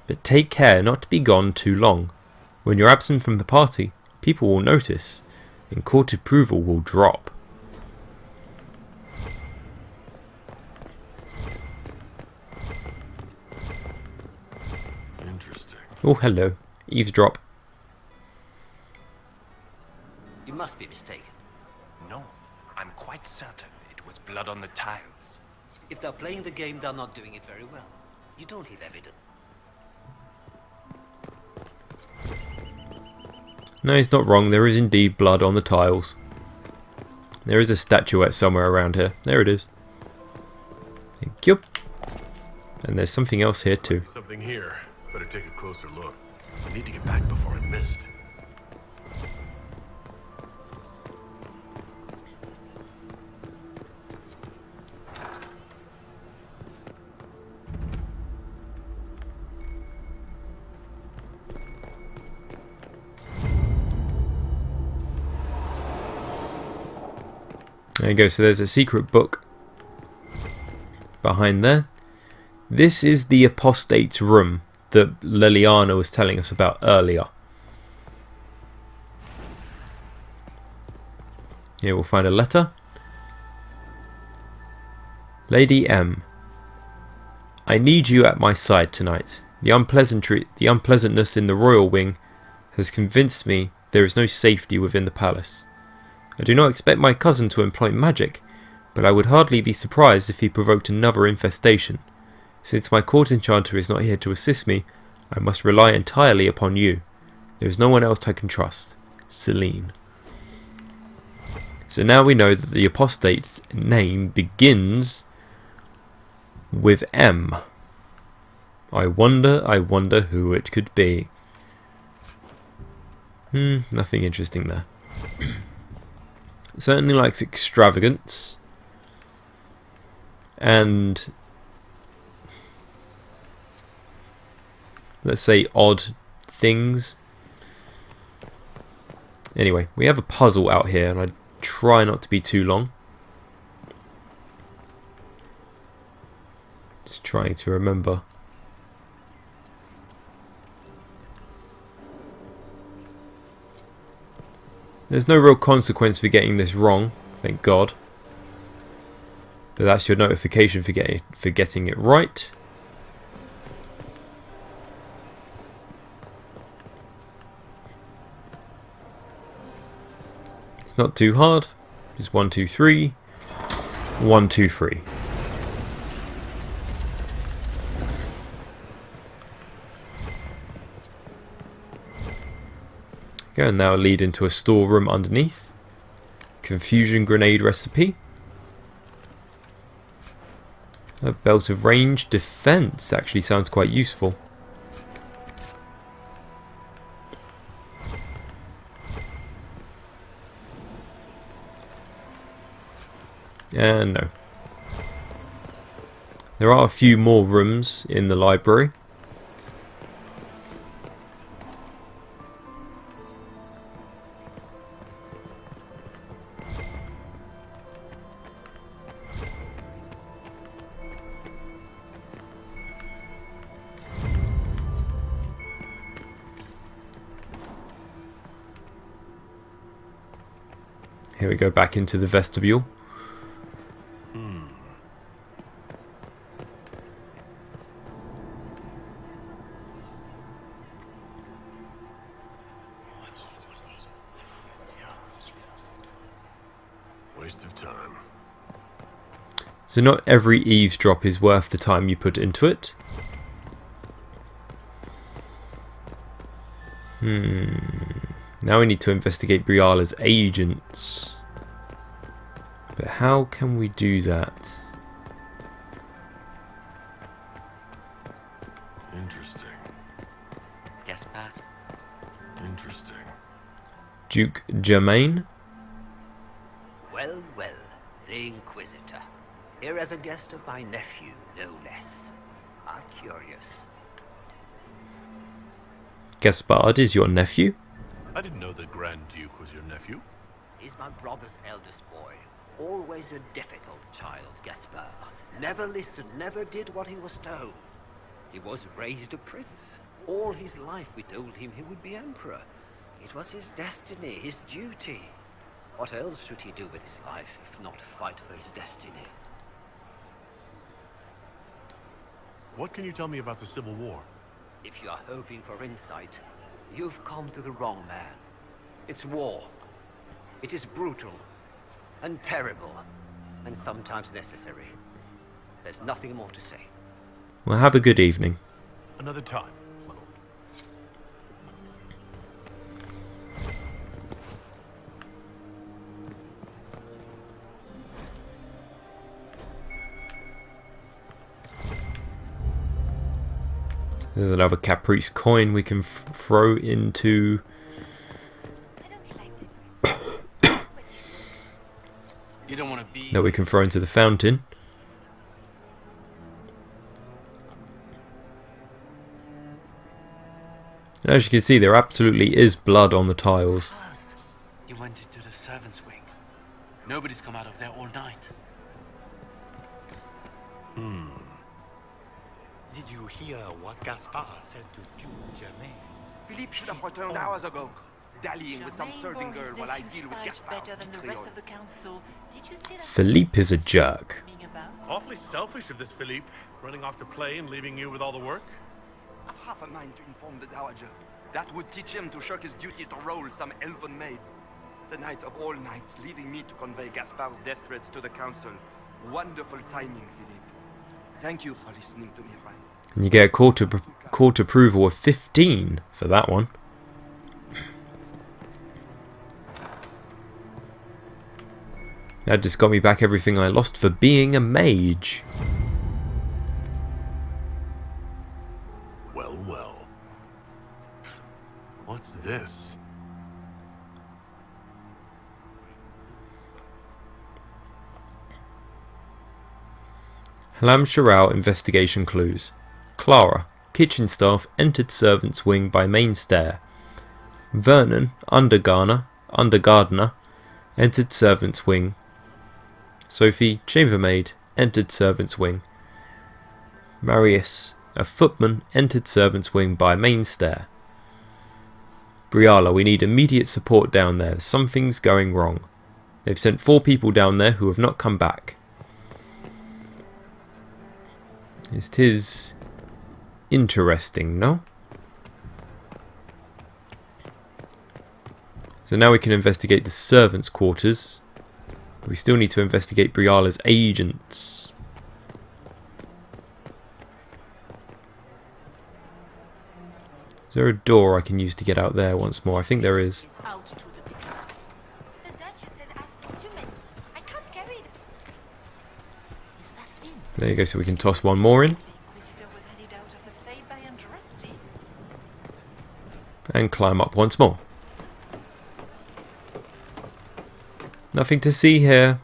but take care not to be gone too long. When you're absent from the party, people will notice, and court approval will drop. Interesting. Oh, hello. Eavesdrop. You must be mistaken. No, I'm quite certain it was blood on the tiles. If they're playing the game, they're not doing it very well. You don't leave evidence. No, he's not wrong. There is indeed blood on the tiles. There is a statuette somewhere around here. There it is. Thank you. And there's something else here too. Something here. Better take a closer look. I need to get back before I'm missed. There you go, so there's a secret book behind there. This is the apostate's room that Liliana was telling us about earlier. Here we'll find a letter. Lady M. I need you at my side tonight. The unpleasantness in the royal wing has convinced me there is no safety within the palace. I do not expect my cousin to employ magic, but I would hardly be surprised if he provoked another infestation. Since my court enchanter is not here to assist me, I must rely entirely upon you. There is no one else I can trust. Celine. So now we know that the apostate's name begins with M. I wonder who it could be. Nothing interesting there. Certainly likes extravagance and, let's say, odd things. Anyway, we have a puzzle out here and I try not to be too long. Just trying to remember. There's no real consequence for getting this wrong, thank God. But that's your notification for getting it right. It's not too hard. Just 1, 2, 3. 1, 2, 3. Go and now lead into a storeroom underneath. Confusion grenade recipe. A belt of range defense actually sounds quite useful. And no. There are a few more rooms in the library. Here we go, back into the vestibule. Waste of time. So not every eavesdrop is worth the time you put into it. Now we need to investigate Briala's agents. But how can we do that? Interesting. Gaspard. Interesting. Duke Germain? Well, well, the Inquisitor. Here as a guest of my nephew, no less. How curious. Gaspard is your nephew? I didn't know the Grand Duke was your nephew. He's my brother's eldest boy. Always a difficult child, Gaspard. Never listened, never did what he was told. He was raised a prince. All his life we told him he would be emperor. It was his destiny, his duty. What else should he do with his life if not fight for his destiny? What can you tell me about the Civil War? If you are hoping for insight, you've come to the wrong man. It's war. It is brutal, and terrible, and sometimes necessary. There's nothing more to say. Well, have a good evening. Another time. There's another Caprice coin we can throw into... You don't want to be... that we can throw into the fountain. And as you can see, there absolutely is blood on the tiles. You went into the servants' wing. Nobody's come out of there all night. Did you hear what Gaspard said to Duke Germain? Philippe should have returned hours ago, dallying with some serving girl while I deal with Gaspard's betrayal. Philippe is a jerk. Awfully selfish of this Philippe, running off to play and leaving you with all the work. I've half a mind to inform the Dowager. That would teach him to shirk his duties to roll some elven maid. The night of all nights, leaving me to convey Gaspard's death threats to the council. Wonderful timing, Philippe. Thank you for listening to me, Rand. And you get a court approval of 15 for that one. That just got me back everything I lost for being a mage. Well, well. What's this? Halam Sharal investigation clues. Clara, kitchen staff, entered servants' wing by main stair. Vernon, undergardener, entered servants' wing. Sophie, chambermaid, entered servants' wing. Marius, a footman, entered servants' wing by main stair. Briala, we need immediate support down there. Something's going wrong. They've sent 4 people down there who have not come back. It is interesting, no? So now we can investigate the servants' quarters. We still need to investigate Briala's agents. Is there a door I can use to get out there once more? I think there is. There you go, so we can toss one more in. And climb up once more. Nothing to see here.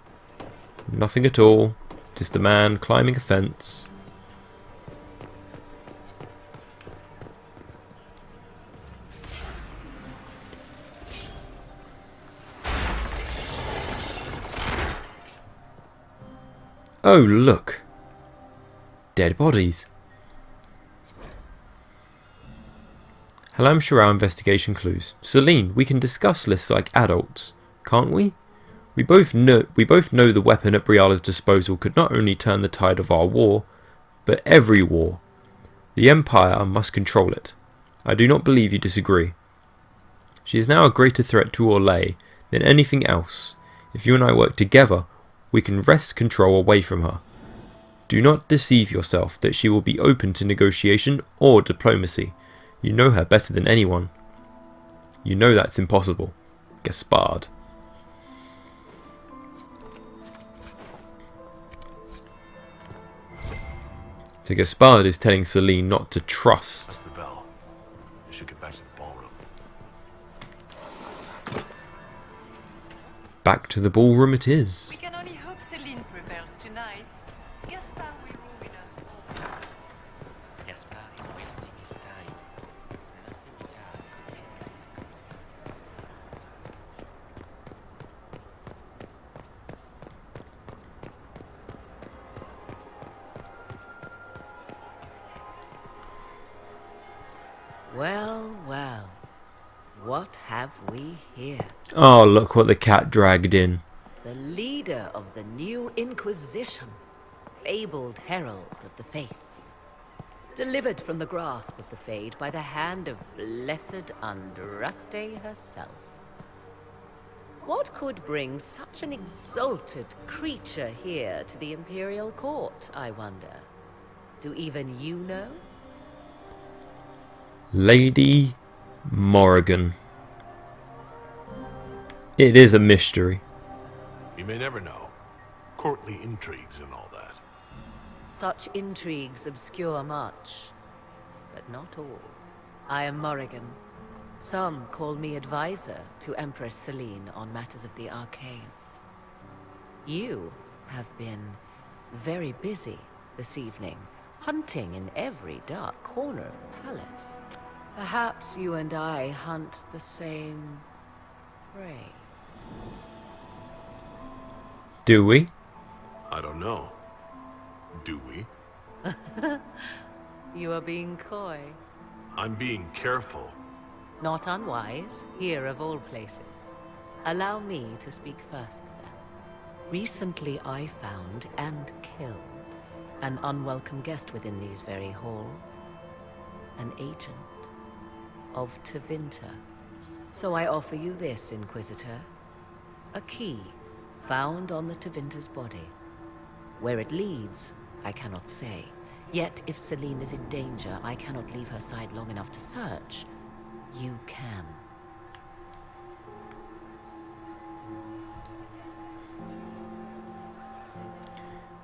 Nothing at all. Just a man climbing a fence. Oh, look. Dead bodies. Halam Sharal investigation clues. Celine, we can discuss lists like adults, can't we? We both know the weapon at Briala's disposal could not only turn the tide of our war, but every war. The Empire must control it. I do not believe you disagree. She is now a greater threat to Orlais than anything else. If you and I work together, we can wrest control away from her. Do not deceive yourself that she will be open to negotiation or diplomacy. You know her better than anyone. You know that's impossible. Gaspard. So Gaspard is telling Celine not to trust. That's the bell. We should get back to the ballroom. Back to the ballroom it is. We can only hope Celine prevails tonight. Gaspard will ruin us all. Gaspard is wasting his time. Nothing he does could end up in Well, well. What have we here? Oh, look what the cat dragged in. The leader of the new Inquisition, fabled herald of the faith. Delivered from the grasp of the Fade by the hand of blessed Andraste herself. What could bring such an exalted creature here to the Imperial Court, I wonder? Do even you know? Lady Morrigan. It is a mystery. You may never know. Courtly intrigues and all that. Such intrigues obscure much, but not all. I am Morrigan. Some call me advisor to Empress Celine on matters of the arcane. You have been very busy this evening, hunting in every dark corner of the palace. Perhaps you and I hunt the same prey. Do we? I don't know. Do we? You are being coy. I'm being careful. Not unwise, here of all places. Allow me to speak first, then. Recently I found and killed an unwelcome guest within these very halls. An agent of Tevinter. So I offer you this, Inquisitor. A key found on the Tevinter's body. Where it leads, I cannot say. Yet if Celine is in danger, I cannot leave her side long enough to search. You can.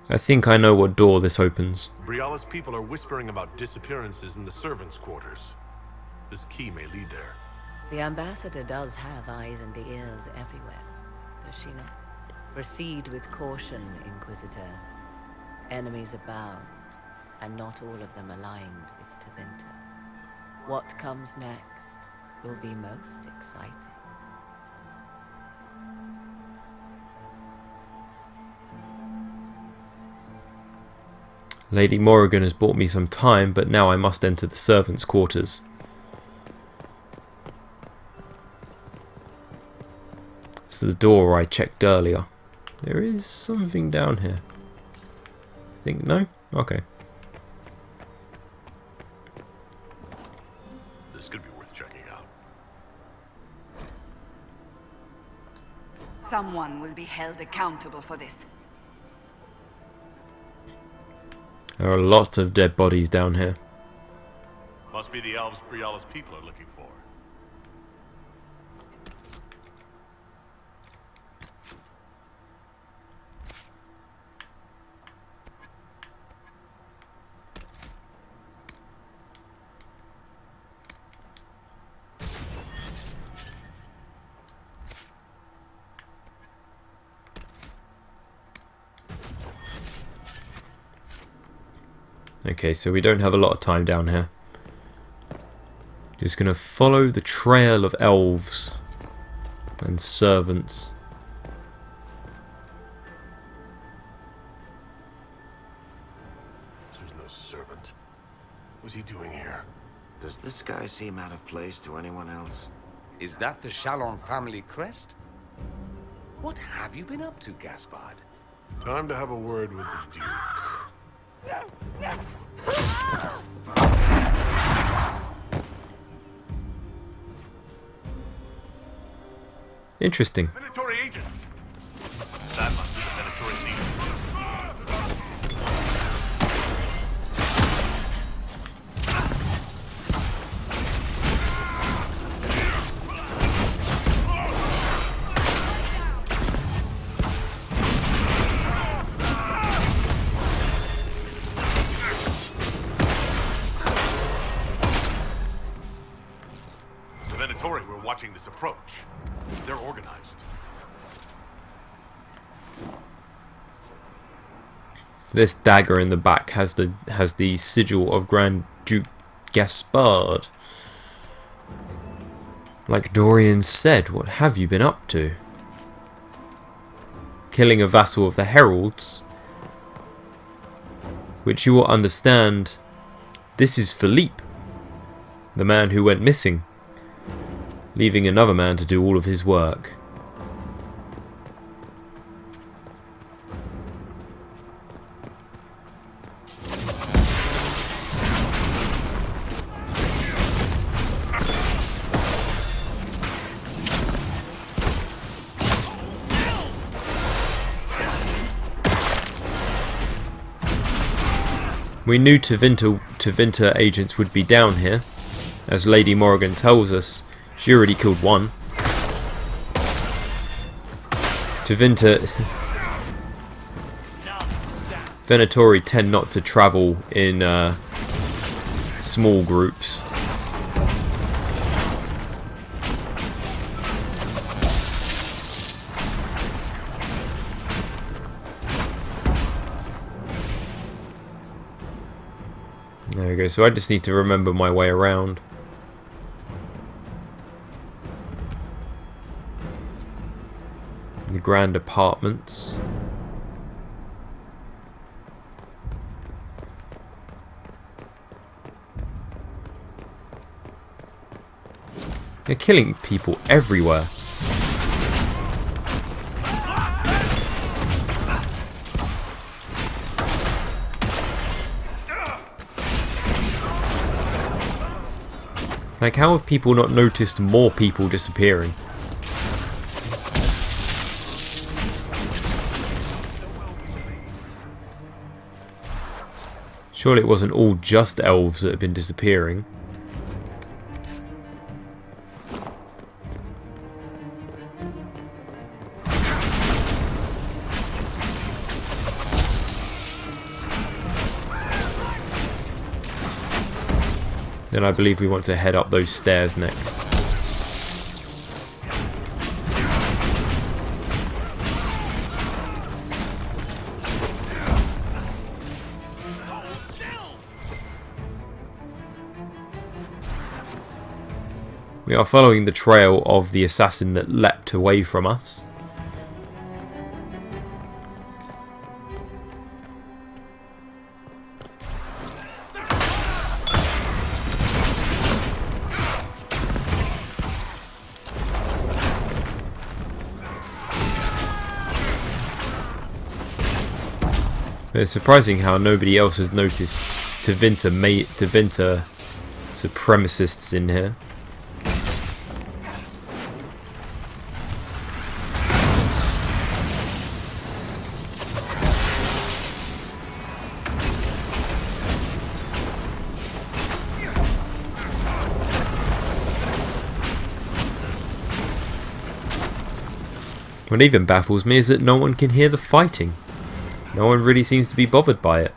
I think I know what door this opens. Briala's people are whispering about disappearances in the servants' quarters. This key may lead there. The ambassador does have eyes and ears everywhere, does she not? Proceed with caution, Inquisitor. Enemies abound, and not all of them aligned with Tevinter. What comes next will be most exciting. Lady Morrigan has bought me some time, but now I must enter the servants' quarters. This is the door I checked earlier. There is something down here. Think no? Okay. This could be worth checking out. Someone will be held accountable for this. There are lots of dead bodies down here. Must be the elves Briala's people are looking for. Okay, so we don't have a lot of time down here. Just gonna follow the trail of elves and servants. This was no servant. What was he doing here? Does this guy seem out of place to anyone else? Is that the Chalon family crest? What have you been up to, Gaspard? Time to have a word with the Duke. Interesting. Venatori agents! That must be the Venatori leader. The Venatori were watching this approach. They're organized. This dagger in the back has the sigil of Grand Duke Gaspard. Like Dorian said, what have you been up to? Killing a vassal of the Heralds, which you will understand. This is Philippe, the man who went missing, leaving another man to do all of his work. We knew Tevinter agents would be down here, as Lady Morrigan tells us. She already killed one. Venatori tend not to travel in small groups. There we go, so I just need to remember my way around. The grand apartments. They're killing people everywhere. Like, how have people not noticed more people disappearing? Surely it wasn't all just elves that have been disappearing. Then I believe we want to head up those stairs next. We are following the trail of the assassin that leapt away from us. It's surprising how nobody else has noticed Tevinter supremacists in here. What even baffles me is that no one can hear the fighting. No one really seems to be bothered by it.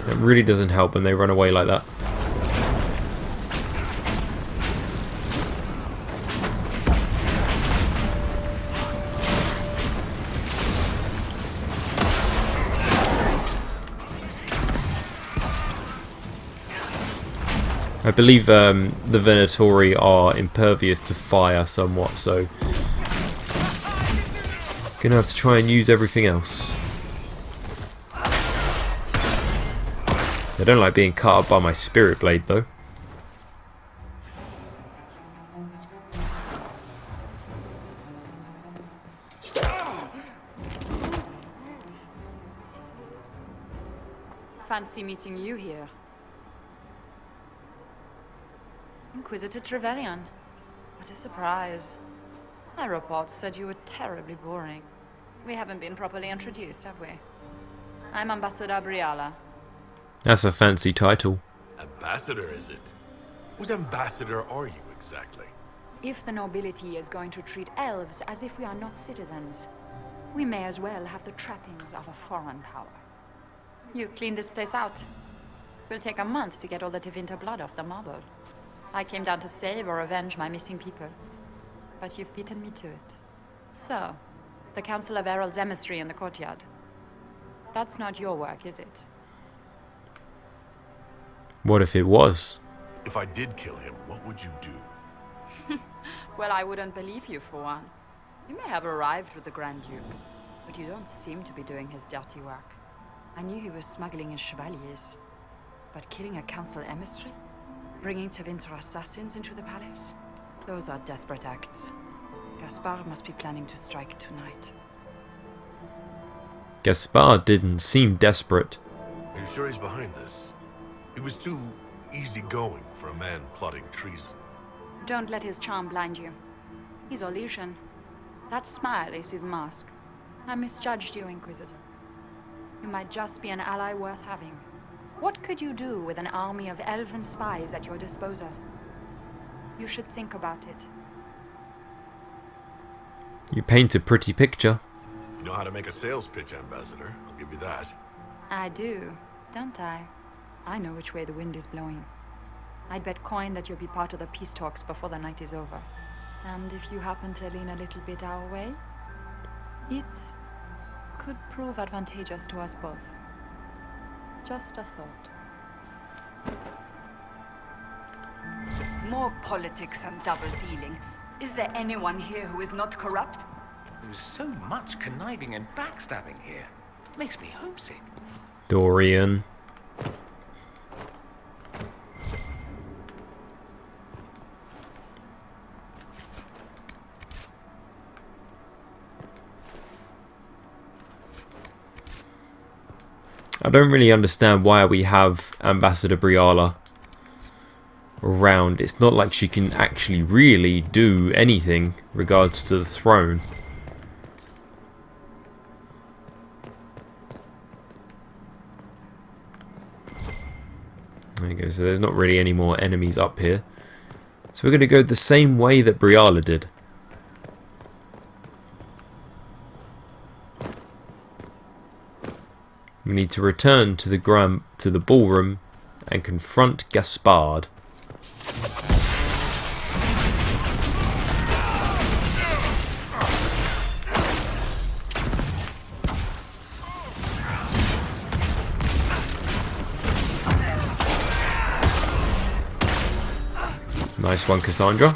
It really doesn't help when they run away like that. I believe the Venatori are impervious to fire somewhat, so gonna have to try and use everything else. I don't like being cut up by my spirit blade though. Fancy meeting you here. Inquisitor Trevelyan. What a surprise. My report said you were terribly boring. We haven't been properly introduced, have we? I'm Ambassador Briala. That's a fancy title. Ambassador, is it? Whose ambassador are you exactly? If the nobility is going to treat elves as if we are not citizens, we may as well have the trappings of a foreign power. You clean this place out. Will take a month to get all the Tevinter blood off the marble. I came down to save or avenge my missing people. But you've beaten me to it. So, the Council of Herald's emissary in the courtyard. That's not your work, is it? What if it was? If I did kill him, what would you do? Well, I wouldn't believe you for one. You may have arrived with the Grand Duke, but you don't seem to be doing his dirty work. I knew he was smuggling his chevaliers, but killing a council emissary? Bringing Tevinter assassins into the palace? Those are desperate acts. Gaspard must be planning to strike tonight. Gaspard didn't seem desperate. Are you sure he's behind this? He was too easygoing for a man plotting treason. Don't let his charm blind you. He's Orlesian. That smile is his mask. I misjudged you, Inquisitor. You might just be an ally worth having. What could you do with an army of elven spies at your disposal? You should think about it. You paint a pretty picture. You know how to make a sales pitch, Ambassador. I'll give you that. I do, don't I? I know which way the wind is blowing. I'd bet coin that you'll be part of the peace talks before the night is over. And if you happen to lean a little bit our way, it could prove advantageous to us both. Just a thought. More politics and double-dealing. Is there anyone here who is not corrupt? There's so much conniving and backstabbing here. Makes me homesick. Dorian. I don't really understand why we have Ambassador Briala around. It's not like she can actually really do anything regards to the throne. There you go, so there's not really any more enemies up here. So we're going to go the same way that Briala did. We need to return to the ballroom and confront Gaspard. Nice one, Cassandra.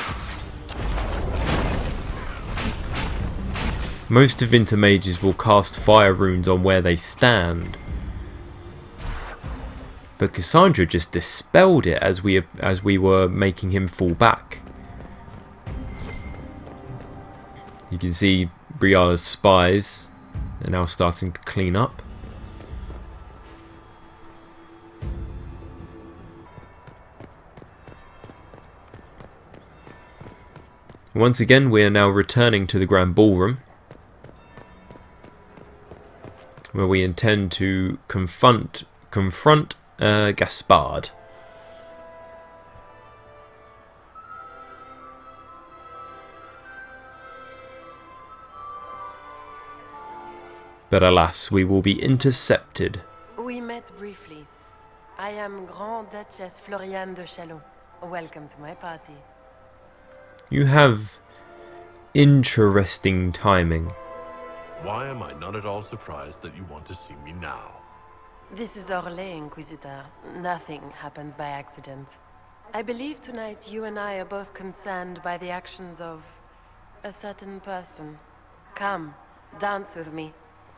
Most Tevinter mages will cast fire runes on where they stand, but Cassandra just dispelled it as we were making him fall back. You can see Briala's spies are now starting to clean up. Once again, we are now returning to the Grand Ballroom, where we intend to confront Gaspard. But alas, we will be intercepted. We met briefly. I am Grand Duchess Floriane de Chalon. Welcome to my party. You have interesting timing. Why am I not at all surprised that you want to see me now? This is Orlais, Inquisitor. Nothing happens by accident. I believe tonight you and I are both concerned by the actions of a certain person. Come, dance with me.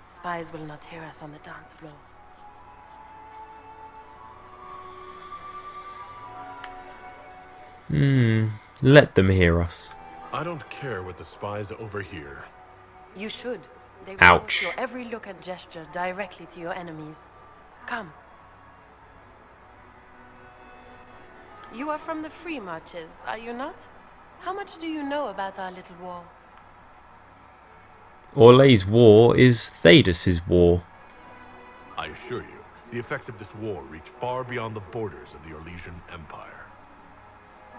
Spies will not hear us on the dance floor. Let them hear us. I don't care what the spies overhear. You should. They Ouch. report your every look and gesture directly to your enemies. Come. You are from the Free Marches, are you not? How much do you know about our little war? Orlay's war is Thaddeus' war. I assure you, the effects of this war reach far beyond the borders of the Orlesian Empire.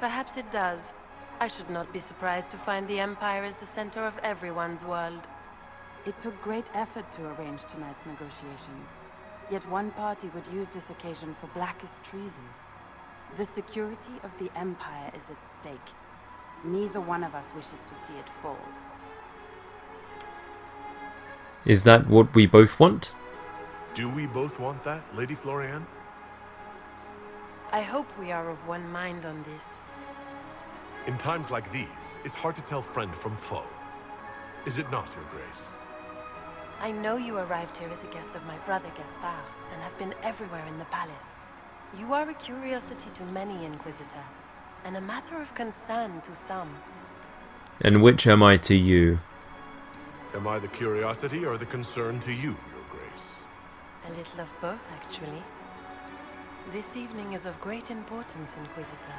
Perhaps it does. I should not be surprised to find the Empire is the center of everyone's world. It took great effort to arrange tonight's negotiations. Yet one party would use this occasion for blackest treason. The security of the Empire is at stake. Neither one of us wishes to see it fall. Is that what we both want? Do we both want that, Lady Florian? I hope we are of one mind on this. In times like these, it's hard to tell friend from foe. Is it not, Your Grace? I know you arrived here as a guest of my brother Gaspard, and have been everywhere in the palace. You are a curiosity to many, Inquisitor, and a matter of concern to some. And which am I to you? Am I the curiosity or the concern to you, Your Grace? A little of both, actually. This evening is of great importance, Inquisitor.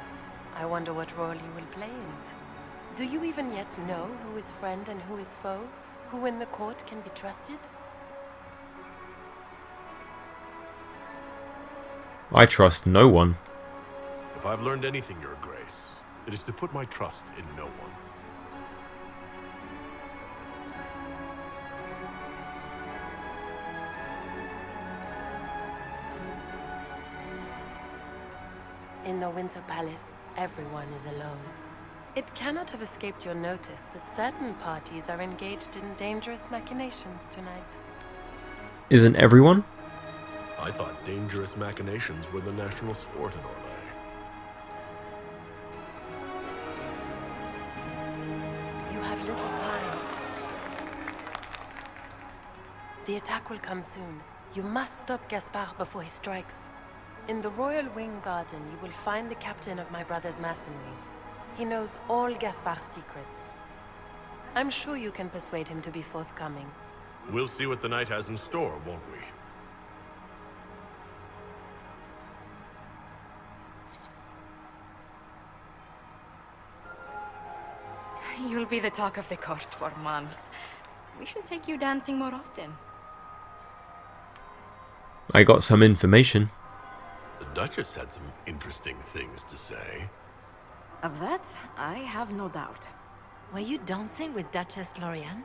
I wonder what role you will play in it. Do you even yet know who is friend and who is foe? Who in the court can be trusted? I trust no one. If I've learned anything, Your Grace, it is to put my trust in no one. In the Winter Palace, everyone is alone. It cannot have escaped your notice that certain parties are engaged in dangerous machinations tonight. Isn't everyone? I thought dangerous machinations were the national sport in Orlais. You have little time. The attack will come soon. You must stop Gaspard before he strikes. In the Royal Wing Garden, you will find the captain of my brother's mercenaries. He knows all Gaspard's secrets. I'm sure you can persuade him to be forthcoming. We'll see what the night has in store, won't we? You'll be the talk of the court for months. We should take you dancing more often. I got some information. The Duchess had some interesting things to say. Of that, I have no doubt. Were you dancing with Duchess Florian?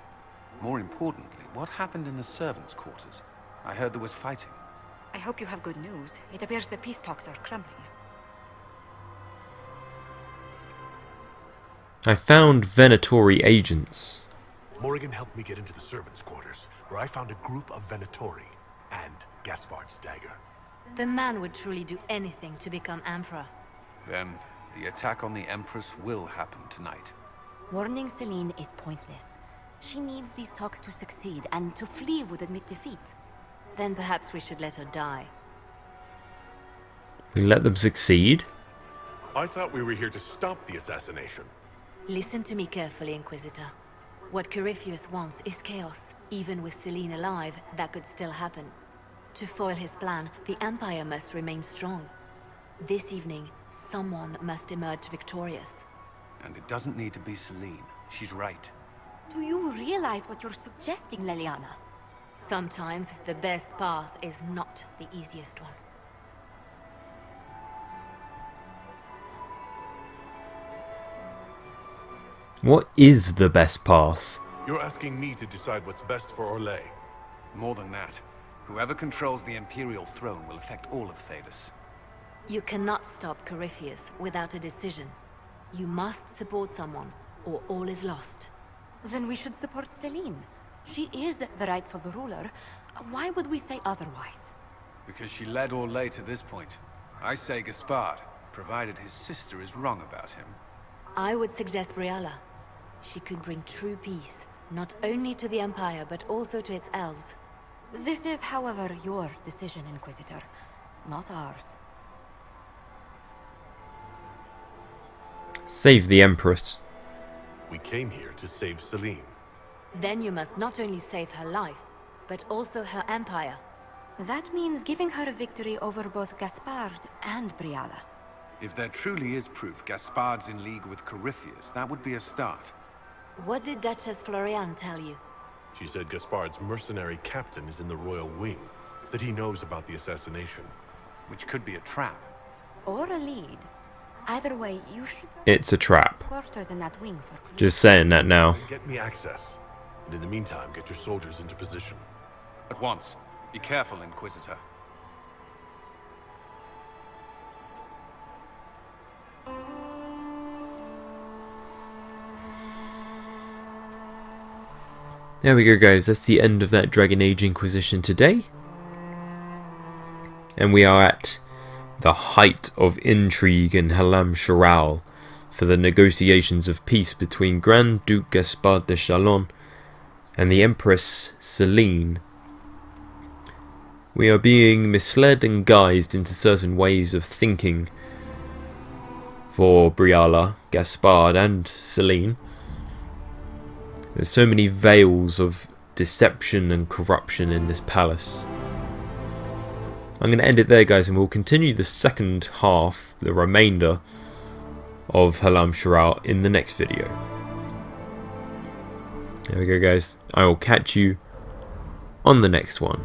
More importantly, what happened in the servants' quarters? I heard there was fighting. I hope you have good news. It appears the peace talks are crumbling. I found Venatori agents. Morrigan helped me get into the servants' quarters, where I found a group of Venatori and Gaspard's dagger. The man would truly do anything to become Emperor. Then, the attack on the Empress will happen tonight. Warning Celine is pointless. She needs these talks to succeed, and to flee would admit defeat. Then perhaps we should let her die. We let them succeed? I thought we were here to stop the assassination. Listen to me carefully, Inquisitor. What Corypheus wants is chaos. Even with Celine alive, that could still happen. To foil his plan, the Empire must remain strong. This evening, someone must emerge victorious. And it doesn't need to be Celine. She's right. Do you realize what you're suggesting, Leliana? Sometimes the best path is not the easiest one. What is the best path? You're asking me to decide what's best for Orlais. More than that, whoever controls the Imperial throne will affect all of Thaddeus. You cannot stop Corypheus without a decision. You must support someone, or all is lost. Then we should support Celine. She is the rightful ruler. Why would we say otherwise? Because she led Orlais to this point. I say Gaspard. provided his sister is wrong about him. I would suggest Briala. She could bring true peace, not only to the Empire, but also to its elves. This is, however, your decision, Inquisitor, not ours. Save the Empress. We came here to save Celine. Then you must not only save her life, but also her empire. That means giving her a victory over both Gaspard and Briala. If there truly is proof Gaspard's in league with Corypheus, that would be a start. What did Duchess Floriane tell you? She said Gaspard's mercenary captain is in the royal wing, that he knows about the assassination. Which could be a trap. Or a lead. Either way, you should... It's a trap. Quarters in that wing for clues. Just saying that now. Get me access. And in the meantime, get your soldiers into position. At once. Be careful, Inquisitor. There we go, guys. That's the end of that Dragon Age Inquisition today. And we are at the height of intrigue in Halam Sharal for the negotiations of peace between Grand Duke Gaspard de Chalon and the Empress Celine. We are being misled and guised into certain ways of thinking for Briala, Gaspard and Celine. There's so many veils of deception and corruption in this palace. I'm going to end it there, guys, and we'll continue the second half, the remainder of Halam Sharal in the next video. There we go, guys. I will catch you on the next one.